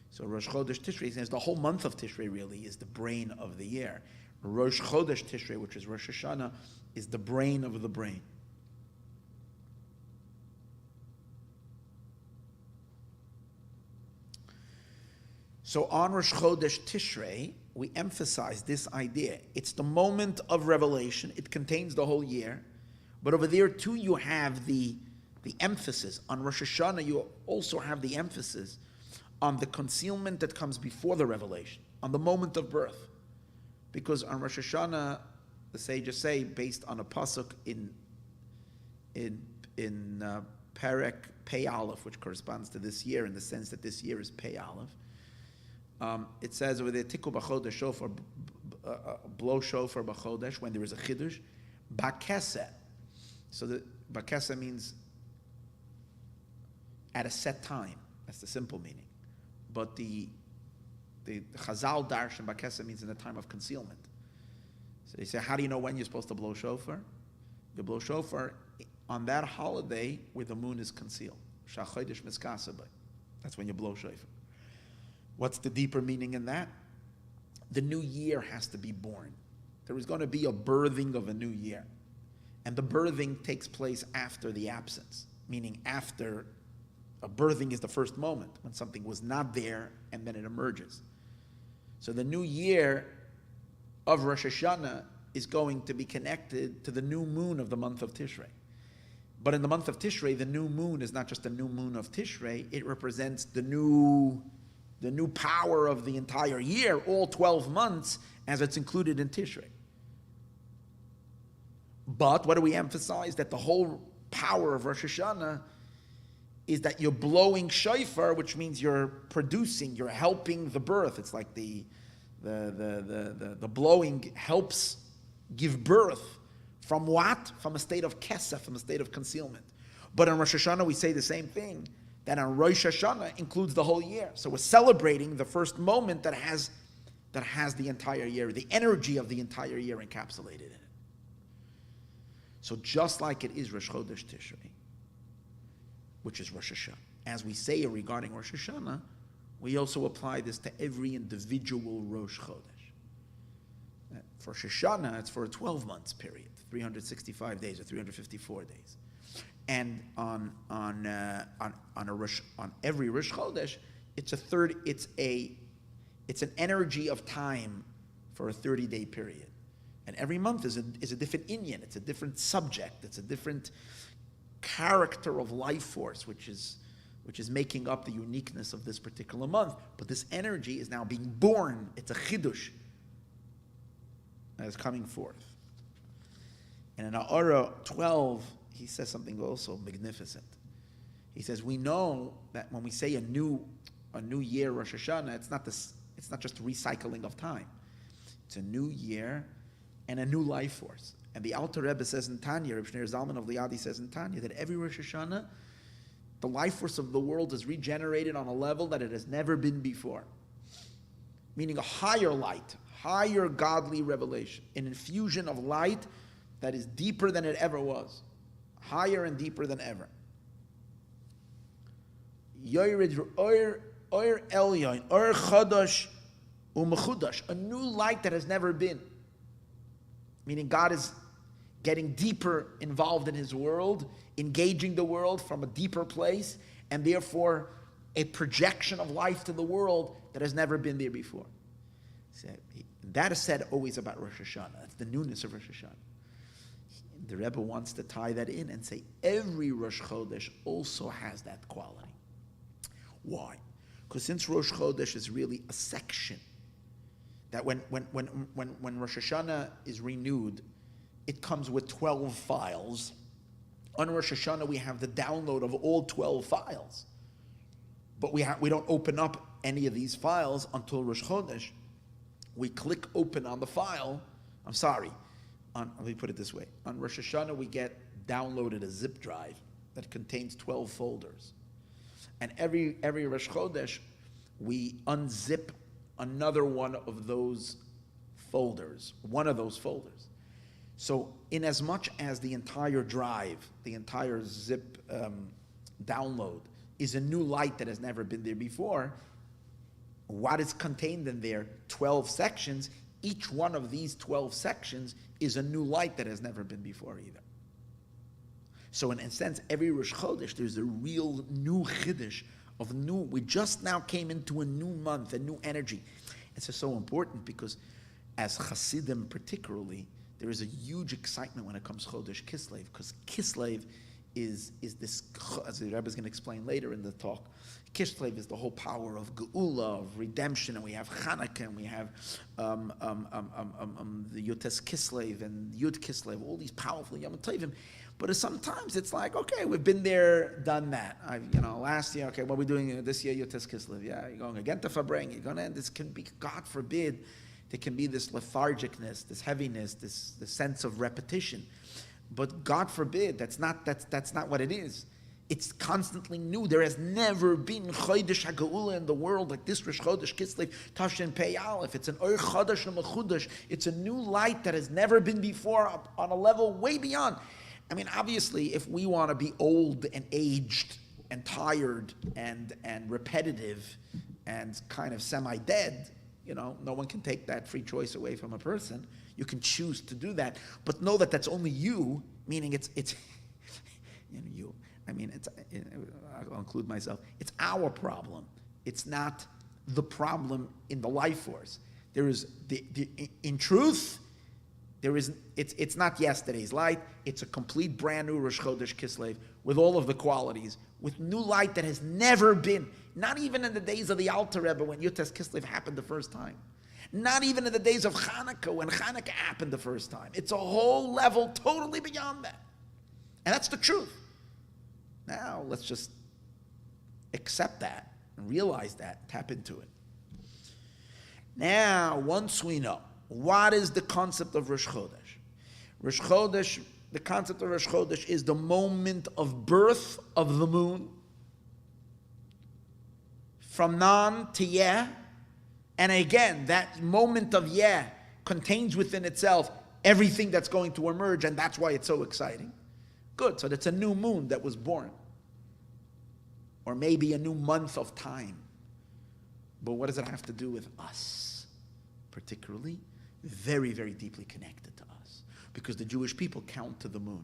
So Rosh Chodesh Tishrei says the whole month of Tishrei really is the brain of the year. Rosh Chodesh Tishrei, which is Rosh Hashanah, is the brain of the brain. So on Rosh Chodesh Tishrei, we emphasize this idea. It's the moment of revelation. It contains the whole year. But over there too you have the emphasis. On Rosh Hashanah you also have the emphasis on the concealment that comes before the revelation, on the moment of birth. Because on Rosh Hashanah, the sages say, based on a pasuk in Perek Pei Aleph, which corresponds to this year in the sense that this year is Pei Aleph, it says over there, Tiku b'chodesh shofar, blow shofar b'chodesh, when there is a chidush, b'keseh. So the b'keseh means at a set time. That's the simple meaning. But the Chazal darshan b'keseh means in the time of concealment. So they say, how do you know when you're supposed to blow shofar? You blow shofar on that holiday where the moon is concealed. Shachodesh miskaseh. That's when you blow shofar. What's the deeper meaning in that? The new year has to be born. There is going to be a birthing of a new year. And the birthing takes place after the absence, meaning after a birthing is the first moment, when something was not there and then it emerges. So the new year of Rosh Hashanah is going to be connected to the new moon of the month of Tishrei. But in the month of Tishrei, the new moon is not just the new moon of Tishrei, it represents the new power of the entire year, all 12 months, as it's included in Tishrei. But what do we emphasize? That the whole power of Rosh Hashanah is that you're blowing shofar, which means you're producing, you're helping the birth. It's like the blowing helps give birth from what? From a state of kesef, from a state of concealment. But in Rosh Hashanah we say the same thing, that on Rosh Hashanah includes the whole year. So we're celebrating the first moment that has the entire year, the energy of the entire year encapsulated in it. So just like it is Rosh Chodesh Tishrei, which is Rosh Hashanah, as we say regarding Rosh Hashanah, we also apply this to every individual Rosh Chodesh. For Rosh Hashanah, it's for a 12 months period, 365 days or 354 days. And on every Rosh Chodesh, it's an energy of time for a 30-day period. And every month is a different inyan, it's a different subject, it's a different character of life force, which is making up the uniqueness of this particular month. But this energy is now being born. It's a chidush that is coming forth. And in Ha'ara 12, he says something also magnificent. He says, we know that when we say a new year, Rosh Hashanah, it's not just recycling of time. It's a new year and a new life force. And the Alter Rebbe says in Tanya, Reb Shneur Zalman of Liadi says in Tanya, that every Rosh Hashanah, the life force of the world is regenerated on a level that it has never been before. Meaning a higher light, higher godly revelation, an infusion of light that is deeper than it ever was. Higher and deeper than ever. Yored Oyer Elyon, Oyer Chodesh U'Mechudash, a new light that has never been. Meaning God is getting deeper involved in His world, engaging the world from a deeper place, and therefore a projection of life to the world that has never been there before. So that is said always about Rosh Hashanah. That's the newness of Rosh Hashanah. The Rebbe wants to tie that in and say every Rosh Chodesh also has that quality. Why? Because since Rosh Chodesh is really a section, that when Rosh Hashanah is renewed, it comes with 12 files. On Rosh Hashanah, we have the download of all 12 files. But we don't open up any of these files until Rosh Chodesh. We click open on the file. Let me put it this way. On Rosh Hashanah, we get downloaded a zip drive that contains 12 folders. And every Rosh Chodesh, we unzip another one of those folders. So in as much as the entire drive, the entire zip download is a new light that has never been there before, what is contained in there, 12 sections, each one of these 12 sections is a new light that has never been before either. So in a sense, every Rosh Chodesh, there's a real new Chiddush of new, we just now came into a new month, a new energy. It's just so important because as Hasidim particularly, there is a huge excitement when it comes to Chodesh Kislev, because Kislev is this, as the Rebbe is going to explain later in the talk, Kislev is the whole power of Geula, of redemption, and we have Chanukah, and we have the Yotes Kislev and Yud Kislev, all these powerful Yom Tovim. But sometimes it's like, okay, we've been there, done that. Last year, okay, what are we doing this year? Yotes Kislev, yeah, you're going again to Fabring, you're going to end. This can be, God forbid, there can be this lethargicness, this heaviness, this sense of repetition. But God forbid, that's not what it is. It's constantly new. There has never been Chodesh HaGeula in the world like this Rosh Chodesh Kislev Tafshin Pei Aleph. It's an Or Chodesh HaMechudash. It's a new light that has never been before on a level way beyond. I mean, obviously, if we want to be old and aged and tired and repetitive and kind of semi-dead, no one can take that free choice away from a person. You can choose to do that, but know that that's only you, meaning it's you. I mean, I'll include myself. It's our problem. It's not the problem in the life force. There is in truth, there is. It's not yesterday's light. It's a complete brand new Rosh Chodesh Kislev with all of the qualities, with new light that has never been. Not even in the days of the Alter Rebbe when Yotes Kislev happened the first time. Not even in the days of Chanukah when Chanukah happened the first time. It's a whole level totally beyond that, and that's the truth. Now, let's just accept that and realize that, tap into it. Now, once we know, what is the concept of Rosh Chodesh? Rosh Chodesh, the concept of Rosh Chodesh is the moment of birth of the moon, from non to yeh, and again, that moment of yeh contains within itself everything that's going to emerge, and that's why it's so exciting. Good, so that's a new moon that was born. Or maybe a new month of time. But what does it have to do with us? Particularly, very, very deeply connected to us. Because the Jewish people count to the moon.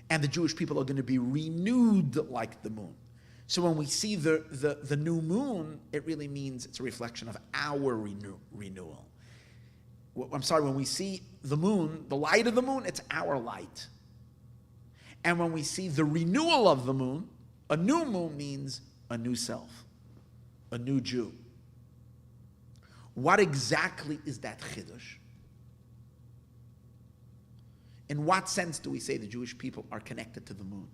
And the Jewish people are going to be renewed like the moon. So when we see the new moon, it really means it's a reflection of our renewal. When we see the moon, the light of the moon, it's our light. And when we see the renewal of the moon, a new moon means a new self, a new Jew. What exactly is that Chiddush? In what sense do we say the Jewish people are connected to the moon?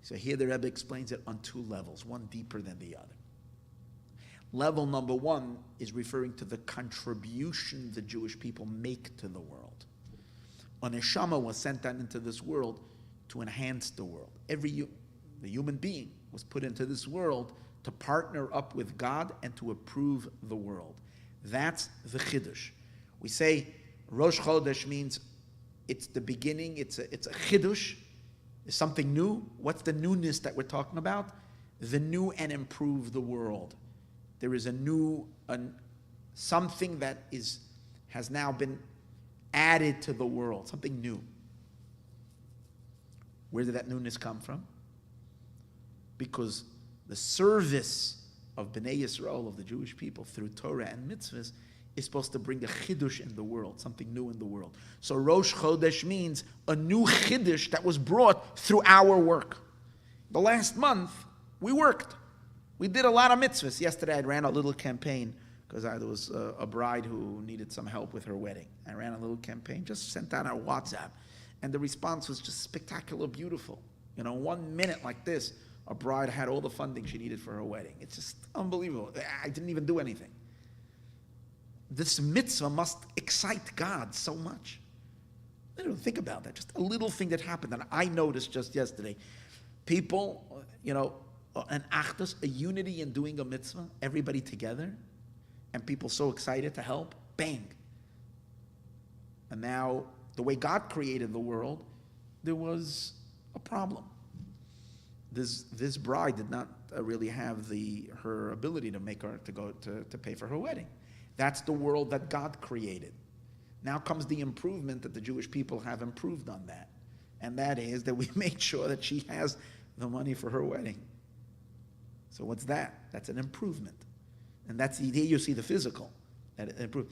So here the Rebbe explains it on two levels, one deeper than the other. Level number one is referring to the contribution the Jewish people make to the world. A neshama was sent down into this world to enhance the world. The human being was put into this world to partner up with God and to improve the world. That's the Chiddush. We say Rosh Chodesh means it's the beginning, it's a Chiddush, it's something new. What's the newness that we're talking about? The new and improve the world. There is something that has now been added to the world, something new. Where did that newness come from? Because the service of Bnei Yisrael, of the Jewish people, through Torah and mitzvahs, is supposed to bring a chidush in the world, something new in the world. So Rosh Chodesh means a new chidush that was brought through our work. The last month, we worked. We did a lot of mitzvahs. Yesterday, I ran a little campaign because there was a bride who needed some help with her wedding. I ran a little campaign, just sent out our WhatsApp, and the response was just spectacular, beautiful. 1 minute like this, a bride had all the funding she needed for her wedding. It's just unbelievable. I didn't even do anything. This mitzvah must excite God so much. Think about that. Just a little thing that happened that I noticed just yesterday. People, an achdus, a unity in doing a mitzvah, everybody together, and people so excited to help, bang. And now, the way God created the world, there was a problem. This bride did not really have her ability to make her to pay for her wedding. That's the world that God created. Now comes the improvement that the Jewish people have improved on that, and that is that we make sure that she has the money for her wedding. So what's that? That's an improvement, and that's here you see the physical that improved.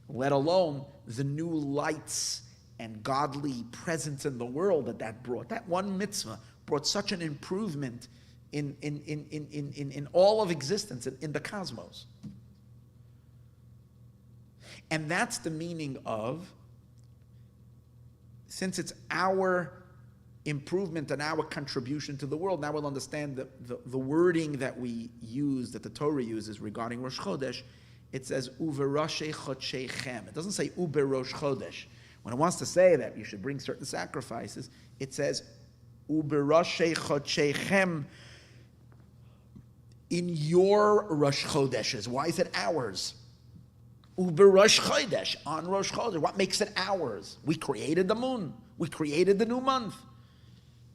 Let alone the new lights and godly presence in the world that brought. That one mitzvah brought such an improvement in all of existence, in the cosmos. And that's the meaning of, since it's our improvement and our contribution to the world, now we'll understand the wording that we use, that the Torah uses regarding Rosh Chodesh. It says, Uveroshe Chodshechem. It doesn't say Uber Rosh Chodesh. When it wants to say that you should bring certain sacrifices, it says, Uberoshe Chodshechem, in your Rosh Chodeshes. Why is it ours? Uber Rosh Chodesh, on Rosh Chodesh. What makes it ours? We created the moon. We created the new month.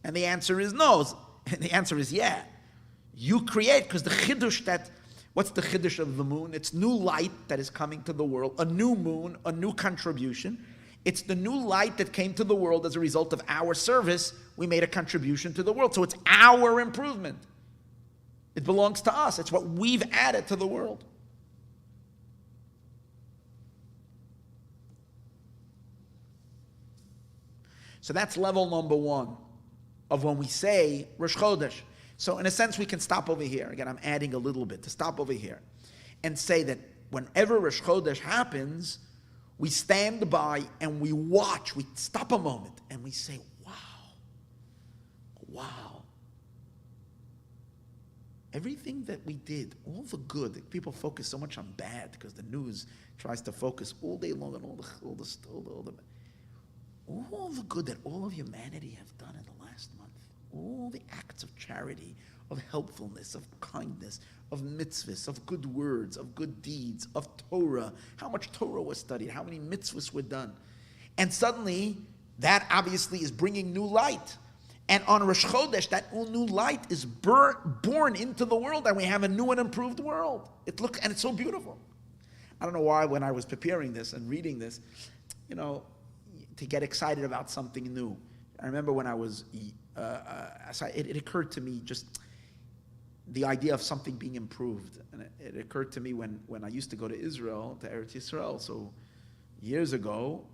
And the answer is no. And the answer is yeah. You create, because the Chiddush what's the Chiddush of the moon? It's new light that is coming to the world, a new moon, a new contribution. It's the new light that came to the world as a result of our service. We made a contribution to the world. So it's our improvement. It belongs to us. It's what we've added to the world. So that's level number one of when we say Rosh Chodesh. So in a sense, we can stop over here. Again, I'm adding a little bit to stop over here and say that whenever Rosh Chodesh happens, we stand by and we watch. We stop a moment and we say, wow. Everything that we did, all the good, people focus so much on bad because the news tries to focus all day long on all the good that all of humanity have done in the last month, all the acts of charity, of helpfulness, of kindness, of mitzvahs, of good words, of good deeds, of Torah, how much Torah was studied, how many mitzvahs were done. And suddenly, that obviously is bringing new light. And on Rosh Chodesh, that new light is born into the world, and we have a new and improved world. And it's so beautiful. I don't know why when I was preparing this and reading this, to get excited about something new. I remember when I was, it occurred to me just the idea of something being improved. And it occurred to me when I used to go to Israel, to Eretz Yisrael. So years ago,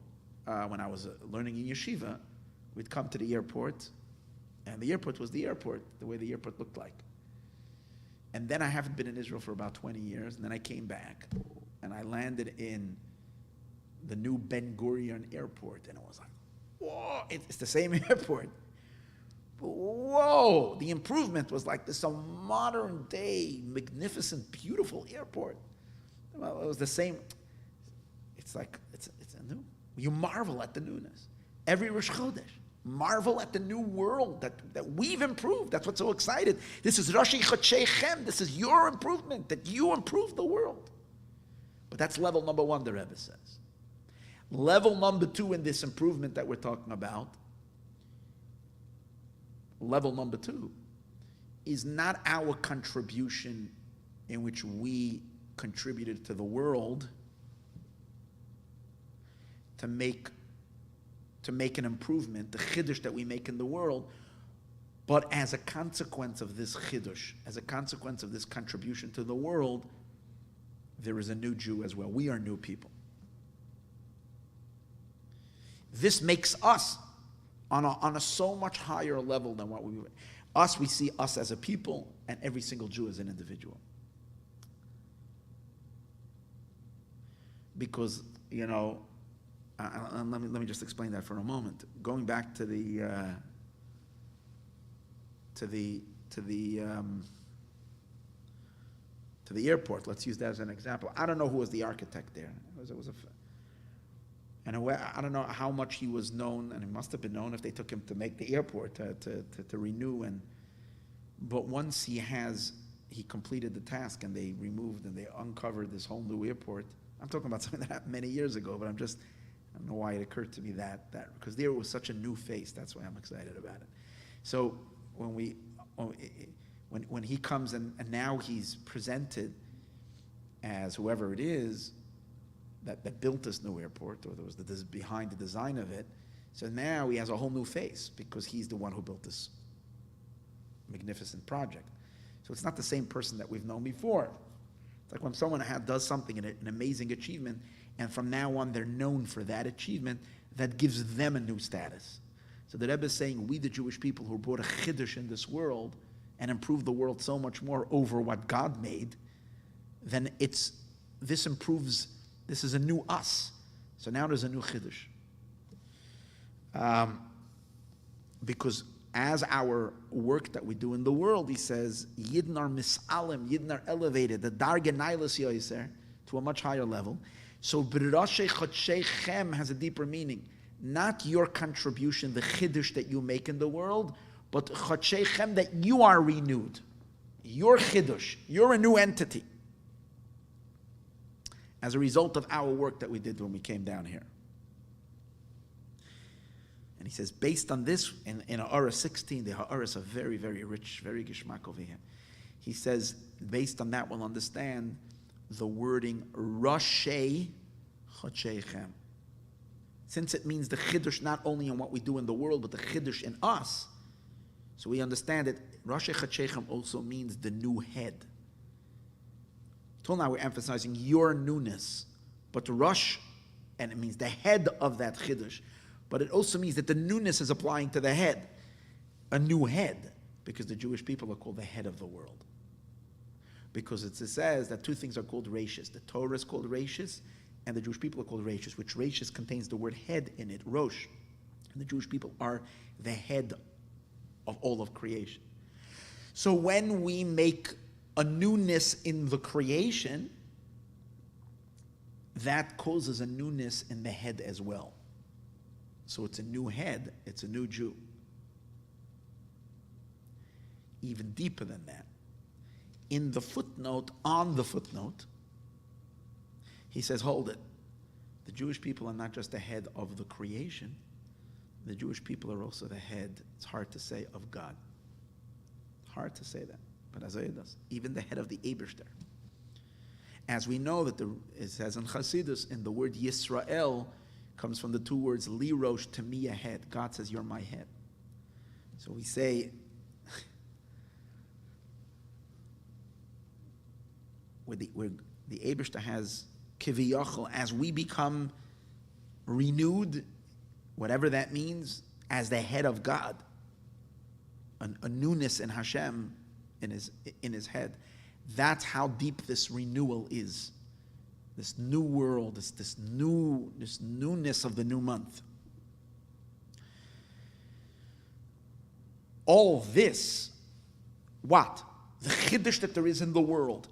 when I was learning in yeshiva, we'd come to the airport, and the airport was the airport, the way the airport looked like. And then I haven't been in Israel for about 20 years, and then I came back, and I landed in the new Ben Gurion airport, and it was like, whoa, it's the same airport. But whoa, the improvement was like this, a modern day, magnificent, beautiful airport. Well, it was the same. It's like, it's a new, you marvel at the newness. Every Rosh Chodesh, marvel at the new world that we've improved. That's what's so excited. This is Rosh Chodshechem. This is your improvement, that you improved the world. But that's level number one, the Rebbe says. Level number two in this improvement that we're talking about, level number two, is not our contribution in which we contributed to the world to make to make an improvement, the chiddush that we make in the world, but as a consequence of this chiddush, as a consequence of this contribution to the world, there is a new Jew as well. We are new people. This makes us on a so much higher level than what we were. We see us as a people, and every single Jew as an individual. Because, let me just explain that for a moment. Going back to the airport. Let's use that as an example. I don't know who was the architect there. I don't know how much he was known, and he must have been known if they took him to make the airport to renew. But once he completed the task, and they removed and they uncovered this whole new airport. I'm talking about something that happened many years ago, but I don't know why it occurred to me that because there was such a new face. That's why I'm excited about it. So when he comes and now he's presented as whoever it is that built this new airport, or there was behind the design of it. So now he has a whole new face because he's the one who built this magnificent project. So it's not the same person that we've known before. It's like when someone does something, an amazing achievement, and from now on they're known for that achievement, that gives them a new status. So the Rebbe is saying, we the Jewish people who brought a chiddush in this world and improved the world so much more over what God made, then this improves, this is a new us. So now there's a new chiddush. Because as our work that we do in the world, he says, Yidden are misalim, Yidden are elevated, the darge nailas yoiser, to a much higher level. So b'rashe chodshechem has a deeper meaning. Not your contribution, the chiddush that you make in the world, but chodshechem, that you are renewed. Your chiddush, you're a new entity. As a result of our work that we did when we came down here. And he says, based on this, in Ha'ara 16, the Ha'aras are very, very rich, very gishmak over here. He says, based on that, we'll understand the wording Roshei Chodshechem. Since it means the chiddush not only in what we do in the world, but the chiddush in us, so we understand that Roshei Chodshechem also means the new head. Till now we're emphasizing your newness, but Rosh, and it means the head of that chiddush. But it also means that the newness is applying to the head, a new head, because the Jewish people are called the head of the world. Because it says that two things are called Rashis. The Torah is called Rashis, and the Jewish people are called Rashis, which Rashis contains the word head in it, Rosh. And the Jewish people are the head of all of creation. So when we make a newness in the creation, that causes a newness in the head as well. So it's a new head, it's a new Jew. Even deeper than that. In the footnote, on the footnote, he says, hold it. The Jewish people are not just the head of the creation. The Jewish people are also the head, it's hard to say, of God. Hard to say that, but Azayah does. Even the head of the Eibishter. As we know that it says in Chassidus, in the word Yisrael, comes from the two words li rosh, to me a head. God says, you're my head. So we say, where the Eibishter has kiviyachol, as we become renewed, whatever that means, as the head of God, a newness in Hashem, in his head. That's how deep this renewal is. This new world, this newness of the new month. All this, what? The chiddush that there is in the world.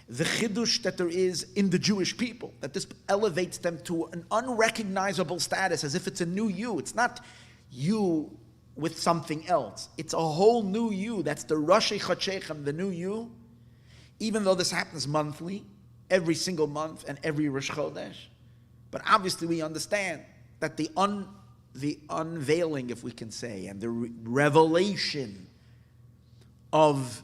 The chiddush that there is in the Jewish people, that this elevates them to an unrecognizable status, as if it's a new you. It's not you with something else. It's a whole new you. That's the Roshei Chodshechem, the new you. Even though this happens monthly, every single month and every Rosh Chodesh. But obviously we understand that the unveiling, if we can say, and the revelation of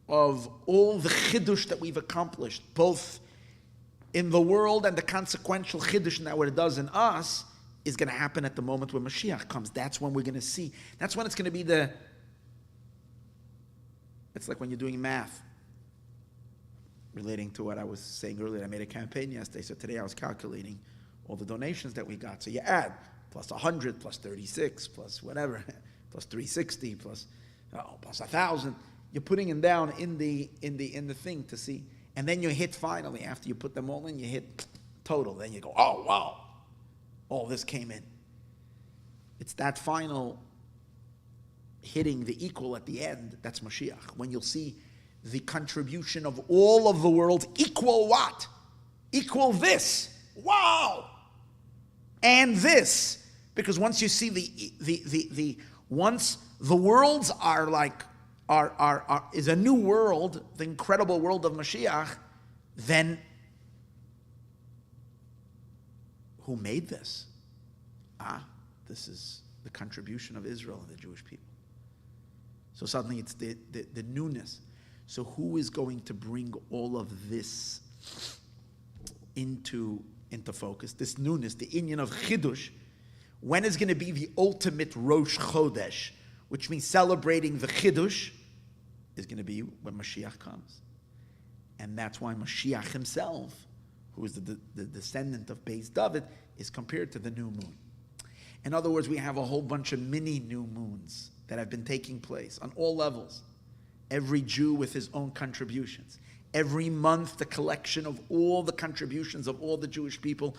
all the chiddush that we've accomplished, both in the world, and the consequential chiddush that what it does in us is going to happen at the moment when Mashiach comes. That's when we're going to see. That's when it's going to be it's like when you're doing math. Relating to what I was saying earlier, I made a campaign yesterday, so today I was calculating all the donations that we got. So you add plus 100, plus 36, plus whatever, plus 360, plus 1,000. You're putting them down in the thing to see, and then you hit finally after you put them all in, you hit total. Then you go, oh wow, all this came in. It's that final hitting the equal at the end. That's Mashiach. When you'll see the contribution of all of the world equal what? Equal this. Wow. And this. Because once you see once the worlds are like, is a new world, the incredible world of Mashiach, then who made this? This is the contribution of Israel and the Jewish people. So suddenly it's the newness. So who is going to bring all of this into focus? This newness, the inyan of Chidush. When is going to be the ultimate Rosh Chodesh, which means celebrating the Chidush, is going to be when Mashiach comes. And that's why Mashiach himself, who is the descendant of Beis David, is compared to the new moon. In other words, we have a whole bunch of mini new moons that have been taking place on all levels. Every Jew with his own contributions. Every month, the collection of all the contributions of all the Jewish people,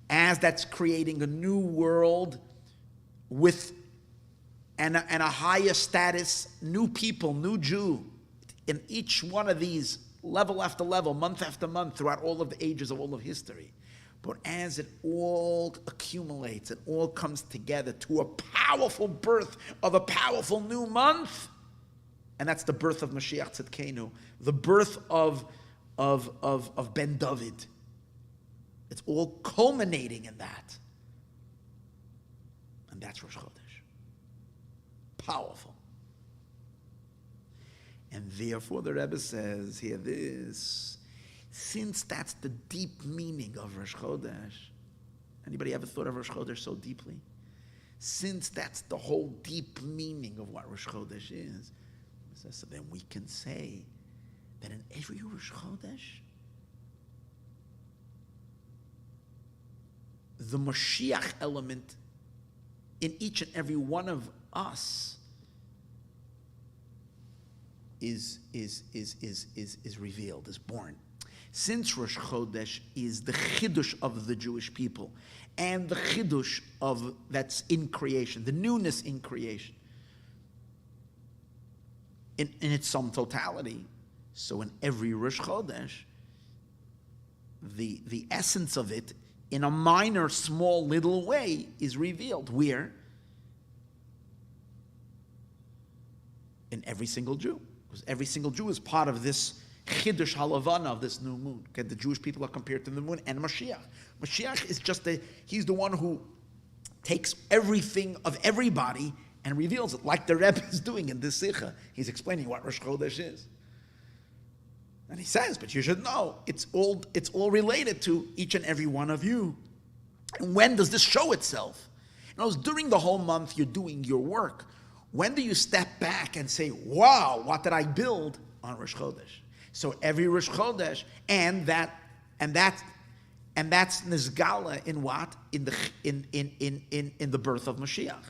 as that's creating a new world with and a higher status, new people, new Jew. In each one of these, level after level, month after month, throughout all of the ages of all of history. But as it all accumulates, it all comes together to a powerful birth of a powerful new month. And that's the birth of Mashiach Tzidkenu, the birth of Ben David. It's all culminating in that. And that's Rosh Chodesh. Powerful. And therefore the Rebbe says here this, since that's the deep meaning of Rosh Chodesh, anybody ever thought of Rosh Chodesh so deeply? Since that's the whole deep meaning of what Rosh Chodesh is, so then we can say that in every Rosh Chodesh, the Moshiach element in each and every one of us is revealed, is born. Since Rosh Chodesh is the Chidush of the Jewish people and the Chidush of that's in creation, the newness in creation, in its sum totality. So in every Rosh Chodesh, the essence of it, in a minor, small, little way, is revealed. Where? In every single Jew. Because every single Jew is part of this Chidush Halavana of this new moon. Okay, the Jewish people are compared to the moon and Mashiach. Mashiach is just he's the one who takes everything of everybody and reveals it, like the Rebbe is doing in this Sikha. He's explaining what Rosh Chodesh is. And he says, but you should know, it's all related to each and every one of you. And when does this show itself? In other words, during the whole month you're doing your work. When do you step back and say, wow, what did I build on Rosh Chodesh? So every Rosh Chodesh, and that's Nizgala in what? In the birth of Mashiach.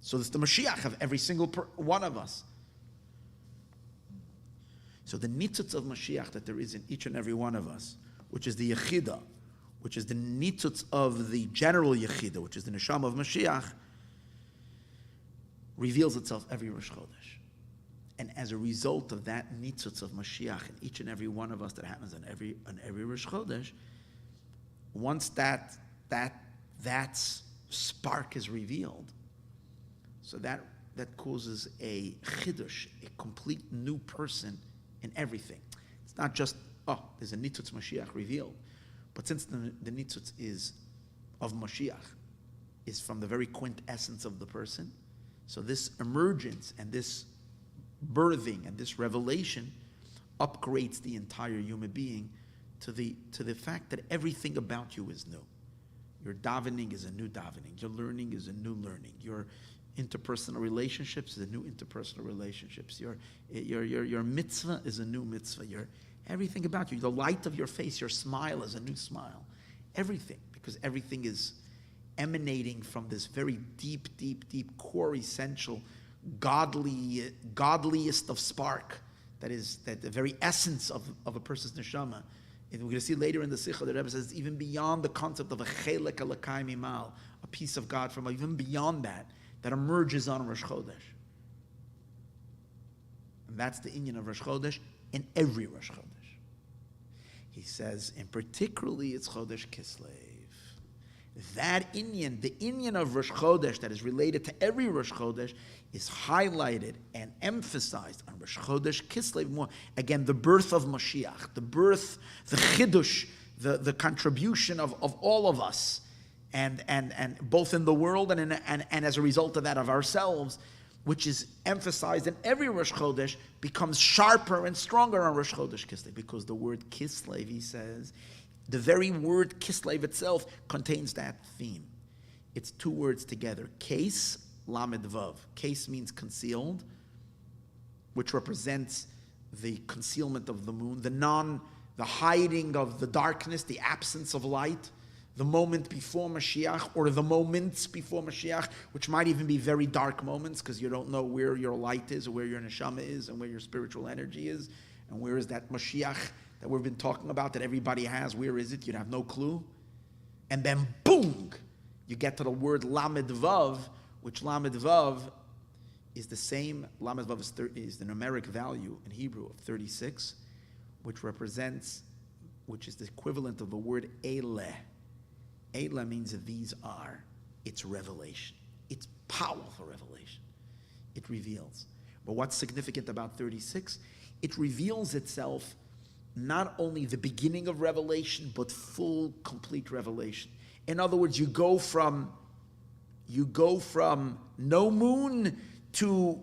So it's the Mashiach of every single one of us. So the nitzutz of Mashiach that there is in each and every one of us, which is the Yechida, which is the nitzutz of the general Yechida, which is the Neshama of Mashiach, reveals itself every Rosh Chodesh. And as a result of that nitzutz of Mashiach in each and every one of us that happens on every Rosh Chodesh, once that spark is revealed, so that causes a chidush, a complete new person in everything. It's not just, there's a nitzutz Mashiach revealed. But since the nitzutz is of Mashiach, is from the very quintessence of the person, so this emergence and this birthing and this revelation upgrades the entire human being to the fact that everything about you is new. Your davening is a new davening. Your learning is a new learning. Your interpersonal relationships is a new interpersonal relationships. Your mitzvah is a new mitzvah. Everything about you, the light of your face, your smile is a new smile. Everything, because everything is emanating from this very deep, deep, deep core, essential, godliest of spark. That is that the very essence of a person's neshama. And we're going to see later in the Sikha, the Rebbe says, even beyond the concept of a chelek alakai mimal, a piece of God from even beyond that emerges on Rosh Chodesh. And that's the inyan of Rosh Chodesh in every Rosh Chodesh. He says, and particularly it's Chodesh Kislev. That inyan, the inyan of Rosh Chodesh that is related to every Rosh Chodesh, is highlighted and emphasized on Rosh Chodesh Kislev more. Again, the birth of Moshiach, the birth, the chidush, the contribution of all of us, and both in the world and as a result of that of ourselves, which is emphasized in every Rosh Chodesh, becomes sharper and stronger on Rosh Chodesh Kislev, because the word Kislev, he says, the very word Kislev itself contains that theme. It's two words together, Kes, Lamed Vav. Kes means concealed, which represents the concealment of the moon, the hiding of the darkness, the absence of light, the moment before Mashiach, or the moments before Mashiach, which might even be very dark moments, because you don't know where your light is, or where your neshama is, and where your spiritual energy is, and where is that Mashiach that we've been talking about that everybody has, where is it? You'd have no clue. And then boom, you get to the word Lamed Vav, which Lamed Vav is the same. Lamed Vav is the numeric value in Hebrew of 36, which is the equivalent of the word Eleh. Eleh means that these are. It's revelation. It's powerful revelation. It reveals. But what's significant about 36? It reveals itself not only the beginning of revelation, but full, complete revelation. In other words, you go from no moon to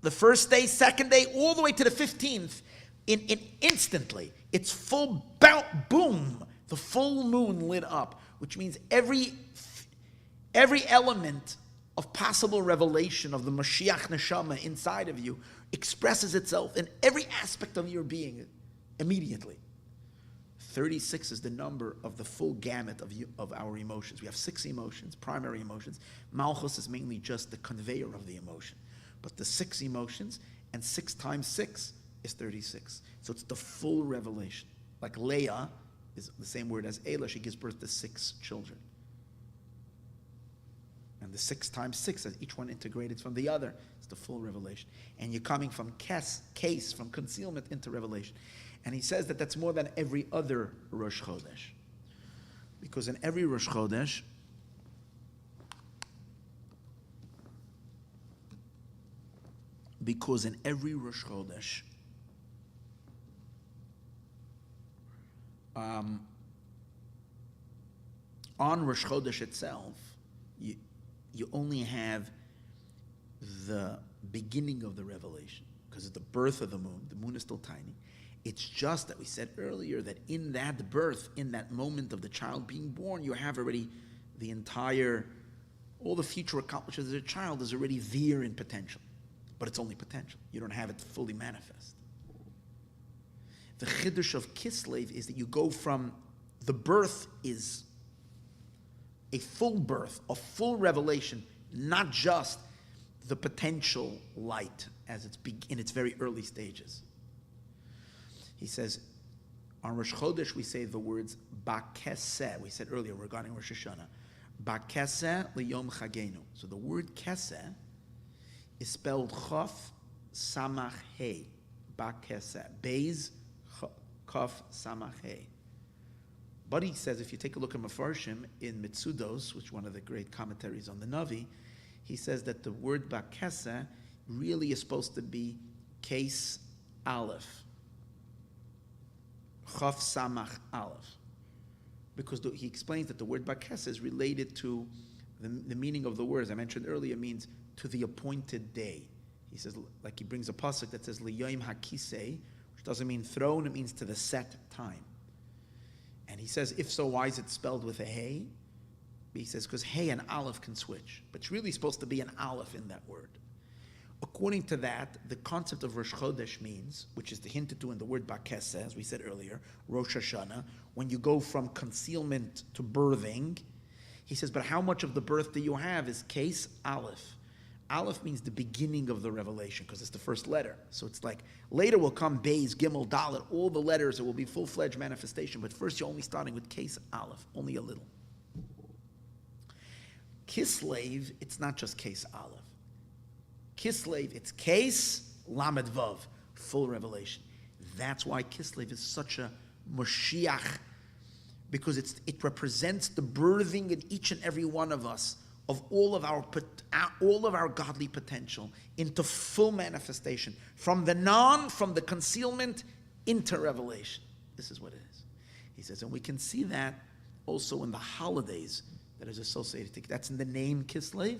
the first day, second day, all the way to the 15th, in instantly. It's full boom, the full moon lit up, which means every element of possible revelation of the Mashiach neshama inside of you expresses itself in every aspect of your being immediately. 36 is the number of the full gamut of our emotions. We have 6 emotions, primary emotions. Malchus is mainly just the conveyor of the emotion. But the 6 emotions, and 6 times 6 is 36. So it's the full revelation. Like Leah is the same word as Elah. She gives birth to 6 children. And the 6 times 6, as each one integrated from the other, it's the full revelation. And you're coming from case, from concealment into revelation. And he says that that's more than every other Rosh Chodesh. Because in every Rosh Chodesh, on Rosh Chodesh itself, you only have the beginning of the revelation, because it's the birth of the moon. The moon is still tiny. It's just that we said earlier that in that birth, in that moment of the child being born, you have already all the future accomplishments of the child is already there in potential. But it's only potential. You don't have it fully manifest. The chidush of Kislev is that you go from the birth is a full birth, a full revelation, not just the potential light as it's in its very early stages. He says, on Rosh Chodesh we say the words Bakeseh. We said earlier regarding Rosh Hashanah, Bakeseh liyom chagenu. So the word Keseh is spelled Chof Samach Hey. Bakeseh. Beis Chof Samach Hey. But he says, if you take a look at Mefarshim in Mitzudos, which is one of the great commentaries on the Navi, he says that the word Bakeseh really is supposed to be Case Aleph. Chaf Samach Aleph. Because he explains that the word Bakeseh is related to the meaning of the word, as I mentioned earlier, means to the appointed day. He says, like he brings a pasuk that says, Liyoim HaKisei, which which doesn't mean throne, it means to the set time. And he says, if so, why is it spelled with a hey? He says, because hey and aleph can switch. But it's really supposed to be an aleph in that word. According to that, the concept of Rosh Chodesh means, which is hinted to in the word Bakesa, as we said earlier, Rosh Hashanah, when you go from concealment to birthing, he says, but how much of the birth do you have is case aleph. Aleph means the beginning of the revelation, because it's the first letter. So it's like, later will come Beis, Gimel, Dalet, all the letters, it will be full-fledged manifestation, but first you're only starting with case aleph, only a little. Kislev, it's not just case aleph. Kislev, it's case lamed vav, full revelation. That's why Kislev is such a Moshiach, because it represents the birthing in each and every one of us of all of our godly potential into full manifestation, from the concealment into revelation. This is what it is. He says, and we can see that also in the holidays that is associated to, that's in the name Kislev,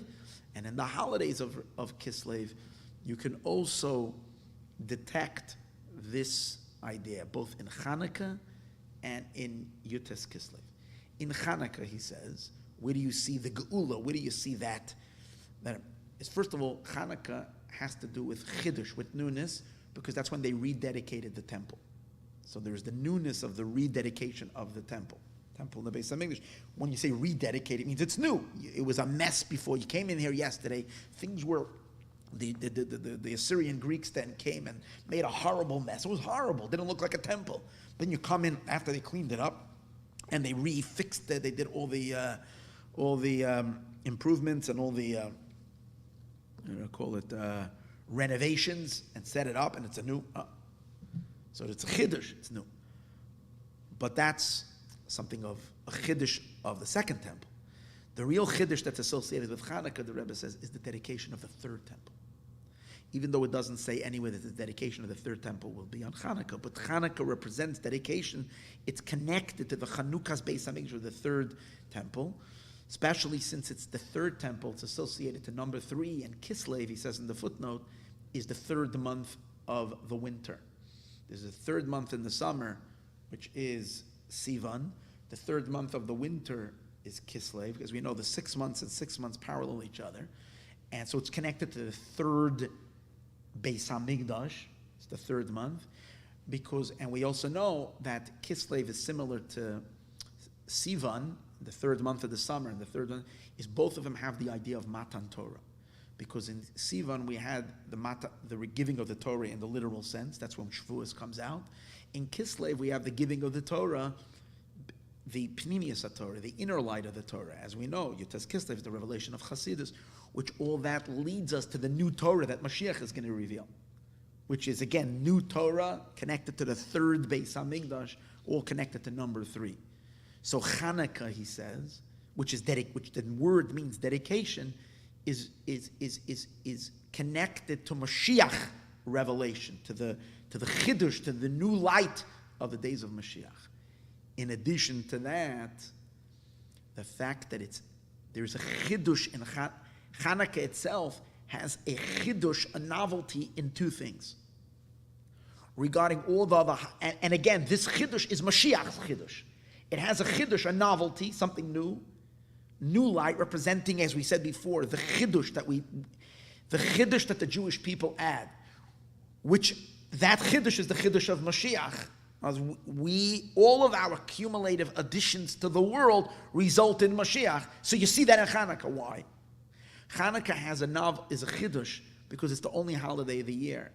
and in the holidays of Kislev, you can also detect this idea, both in Chanukah and in Yutes Kislev. In Chanukah, he says, where do you see the Geula? Where do you see that? That is, first of all, Chanukah has to do with Chiddush, with newness, because that's when they rededicated the temple. So there's the newness of the rededication of the temple in the Beis HaMikdash. When you say rededicate, it means it's new. It was a mess before. You came in here yesterday. Things were, the Assyrian Greeks then came and made a horrible mess. It was horrible. It didn't look like a temple. Then you come in after they cleaned it up, and they refixed it. They did all the improvements and all the renovations, and set it up, and it's a new. So it's a chiddush. It's new. But that's something of a chiddush of the second temple. The real chiddush that's associated with Chanukah, the Rebbe says, is the dedication of the third temple. Even though it doesn't say anywhere that the dedication of the third temple will be on Chanukah, but Chanukah represents dedication. It's connected to the Chanukah's Beis HaMikdash, the third temple, especially since it's the third temple. It's associated to number 3, and Kislev, he says in the footnote, is the third month of the winter. There's a third month in the summer, which is Sivan. The third month of the winter is Kislev, because we know the 6 months and 6 months parallel each other. And so it's connected to the third Beis HaMikdash. It's the third month. And we also know that Kislev is similar to Sivan, the third month of the summer, and the third one is, both of them have the idea of Matan Torah. Because in Sivan we had the giving of the Torah in the literal sense. That's when Shavuos comes out. In Kislev we have the giving of the Torah, the Pnimius Torah, the inner light of the Torah. As we know, Yutes Kislev is the revelation of Chassidus, which all that leads us to the new Torah that Moshiach is going to reveal, which is, again, new Torah connected to the third Beis HaMikdash, all connected to number 3. So Chanukah, he says, which the word means dedication, is connected to Moshiach revelation, to the Chiddush, to the new light of the days of Moshiach. In addition to that, the fact that there's a Chiddush in Chanukah itself has a Chiddush, a novelty in 2 things. Regarding all the other, and again, this Chiddush is Mashiach's Chiddush. It has a Chiddush, a novelty, something new light, representing, as we said before, the Chiddush that the Jewish people add, which that Chiddush is the Chiddush of Mashiach. As all of our cumulative additions to the world result in Mashiach. So you see that in Chanukah. Why? Chanukah is a Chiddush because it's the only holiday of the year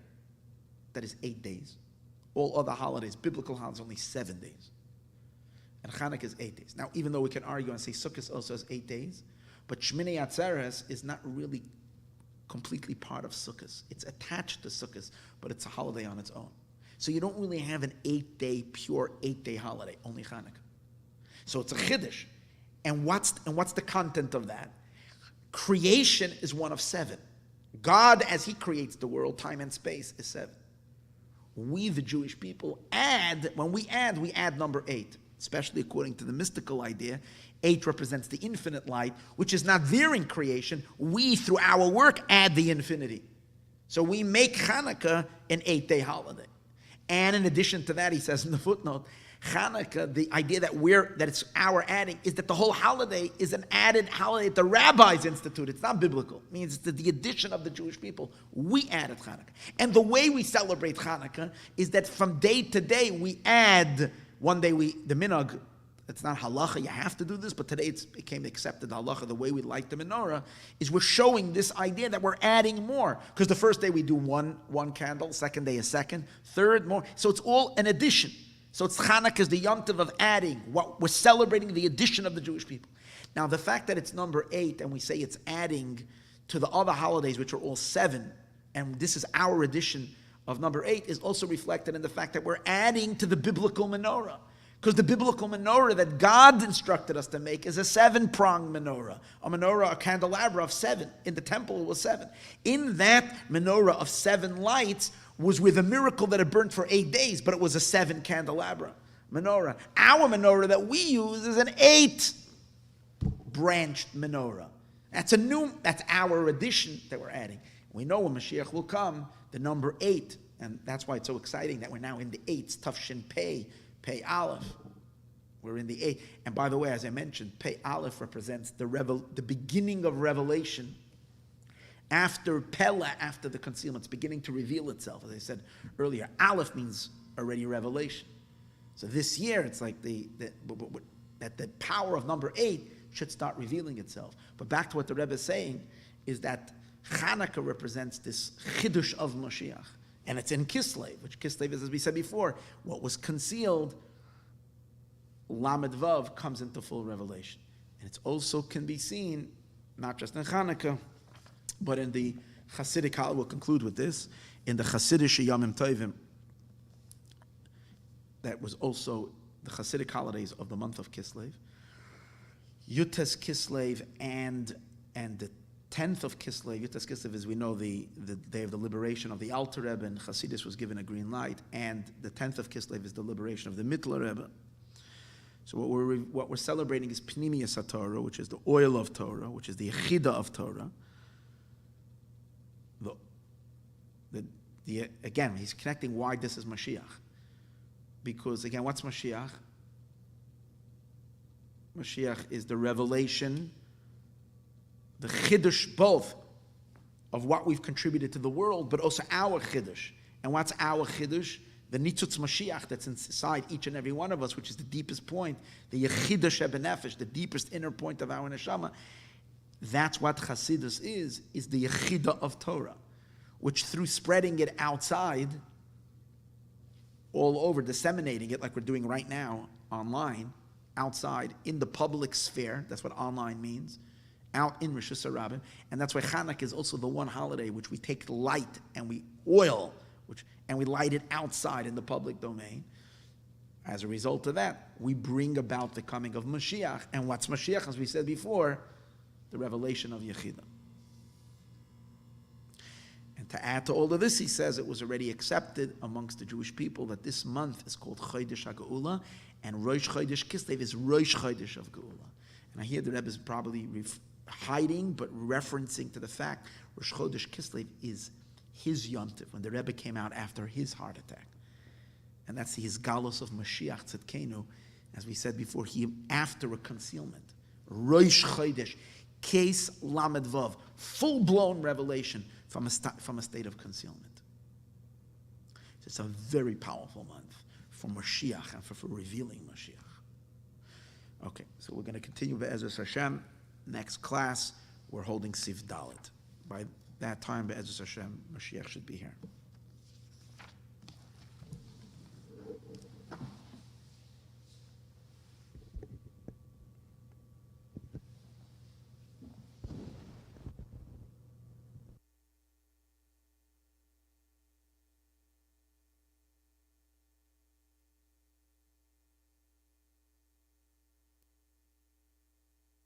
that is 8 days. All other holidays, biblical holidays, only 7 days. And Chanukah is 8 days. Now, even though we can argue and say Sukkot also has 8 days, but Shmini Atzeres is not really completely part of Sukkot. It's attached to Sukkot, but it's a holiday on its own. So you don't really have an 8-day, pure 8-day holiday, only Chanukah. So it's a Chiddush. And what's the content of that? Creation is one of 7. God, as he creates the world, time and space, is 7. We, the Jewish people, when we add number 8, especially according to the mystical idea. 8 represents the infinite light, which is not there in creation. We, through our work, add the infinity. So we make Chanukah an 8-day holiday. And in addition to that, he says in the footnote, Chanukah, the idea that it's our adding, is that the whole holiday is an added holiday that the rabbis instituted. It's not biblical. It means it's the addition of the Jewish people. We added Chanukah. And the way we celebrate Chanukah is that from day to day we add, one day the minhag, it's not halacha, you have to do this, but today it became accepted halacha, the way we light the menorah, is we're showing this idea that we're adding more. Because the first day we do one candle, second day a second, third more. So it's all an addition. So it's Chanukah is the Yom Tov of adding. What we're celebrating the addition of the Jewish people. Now the fact that it's number 8 and we say it's adding to the other holidays, which are all 7, and this is our addition of number 8, is also reflected in the fact that we're adding to the biblical menorah. Because the biblical menorah that God instructed us to make is a 7-pronged menorah. A candelabra of 7. In the temple it was 7. In that menorah of 7 lights was with a miracle that it burned for 8 days, but it was a 7 candelabra menorah. Our menorah that we use is an 8-branched menorah. That's our addition that we're adding. We know when Mashiach will come, the number 8, and that's why it's so exciting that we're now in the 8s, Tafshin Pei Aleph. We're in the 8. And by the way, as I mentioned, Pei Aleph represents the beginning of revelation. After Pella, after the concealment, it's beginning to reveal itself. As I said earlier, Aleph means already revelation. So this year, it's like that the power of number 8 should start revealing itself. But back to what the Rebbe is saying, is that Chanukah represents this Chidush of Moshiach. And it's in Kislev, which Kislev is, as we said before, what was concealed, Lamed Vav, comes into full revelation. And it also can be seen, not just in Chanukah, but in the Hasidic, we'll conclude with this, in the Hasidic Yomim Tovim, that was also the Hasidic holidays of the month of Kislev, Yutes Kislev and the 10th of Kislev. Yutes Kislev, as we know, the day of the liberation of the Alter Rebbe, and Hasidus was given a green light, and the 10th of Kislev is the liberation of the Mittler Rebbe. So what we're celebrating is Pnimiyas HaTorah, which is the oil of Torah, which is the Yechida of Torah. Again, he's connecting why this is Mashiach. Because, again, what's Mashiach? Mashiach is the revelation, the Chiddush, both of what we've contributed to the world, but also our Chiddush. And what's our Chiddush? The Nitzutz Mashiach that's inside each and every one of us, which is the deepest point, the Yechidah Shebenefesh, the deepest inner point of our Neshama. That's what Chasidus is the Yechidah of Torah, which through spreading it outside, all over, disseminating it like we're doing right now, online, outside, in the public sphere, that's what online means, out in Rosh Hashanah, and that's why Chanukah is also the one holiday which we take light and we oil, and we light it outside in the public domain. As a result of that, we bring about the coming of Mashiach, and what's Mashiach, as we said before, the revelation of Yechidah. And to add to all of this, he says it was already accepted amongst the Jewish people that this month is called Chodesh HaGeula, and Rosh Chodesh Kislev is Rosh Chodesh of Geula. And I hear the Rebbe is probably hiding, but referencing to the fact Rosh Chodesh Kislev is his Yom Tov, when the Rebbe came out after his heart attack. And that's his galus of Mashiach Tzedkenu, as we said before, after a concealment. Rosh Chodesh, Kes Lamed Vav, full-blown revelation from a state of concealment. It's a very powerful month for Mashiach and for revealing Mashiach. Okay, so we're going to continue Be'ezus Hashem. Next class, we're holding Sif Dalet. By that time, Be'ezus Hashem, Mashiach should be here.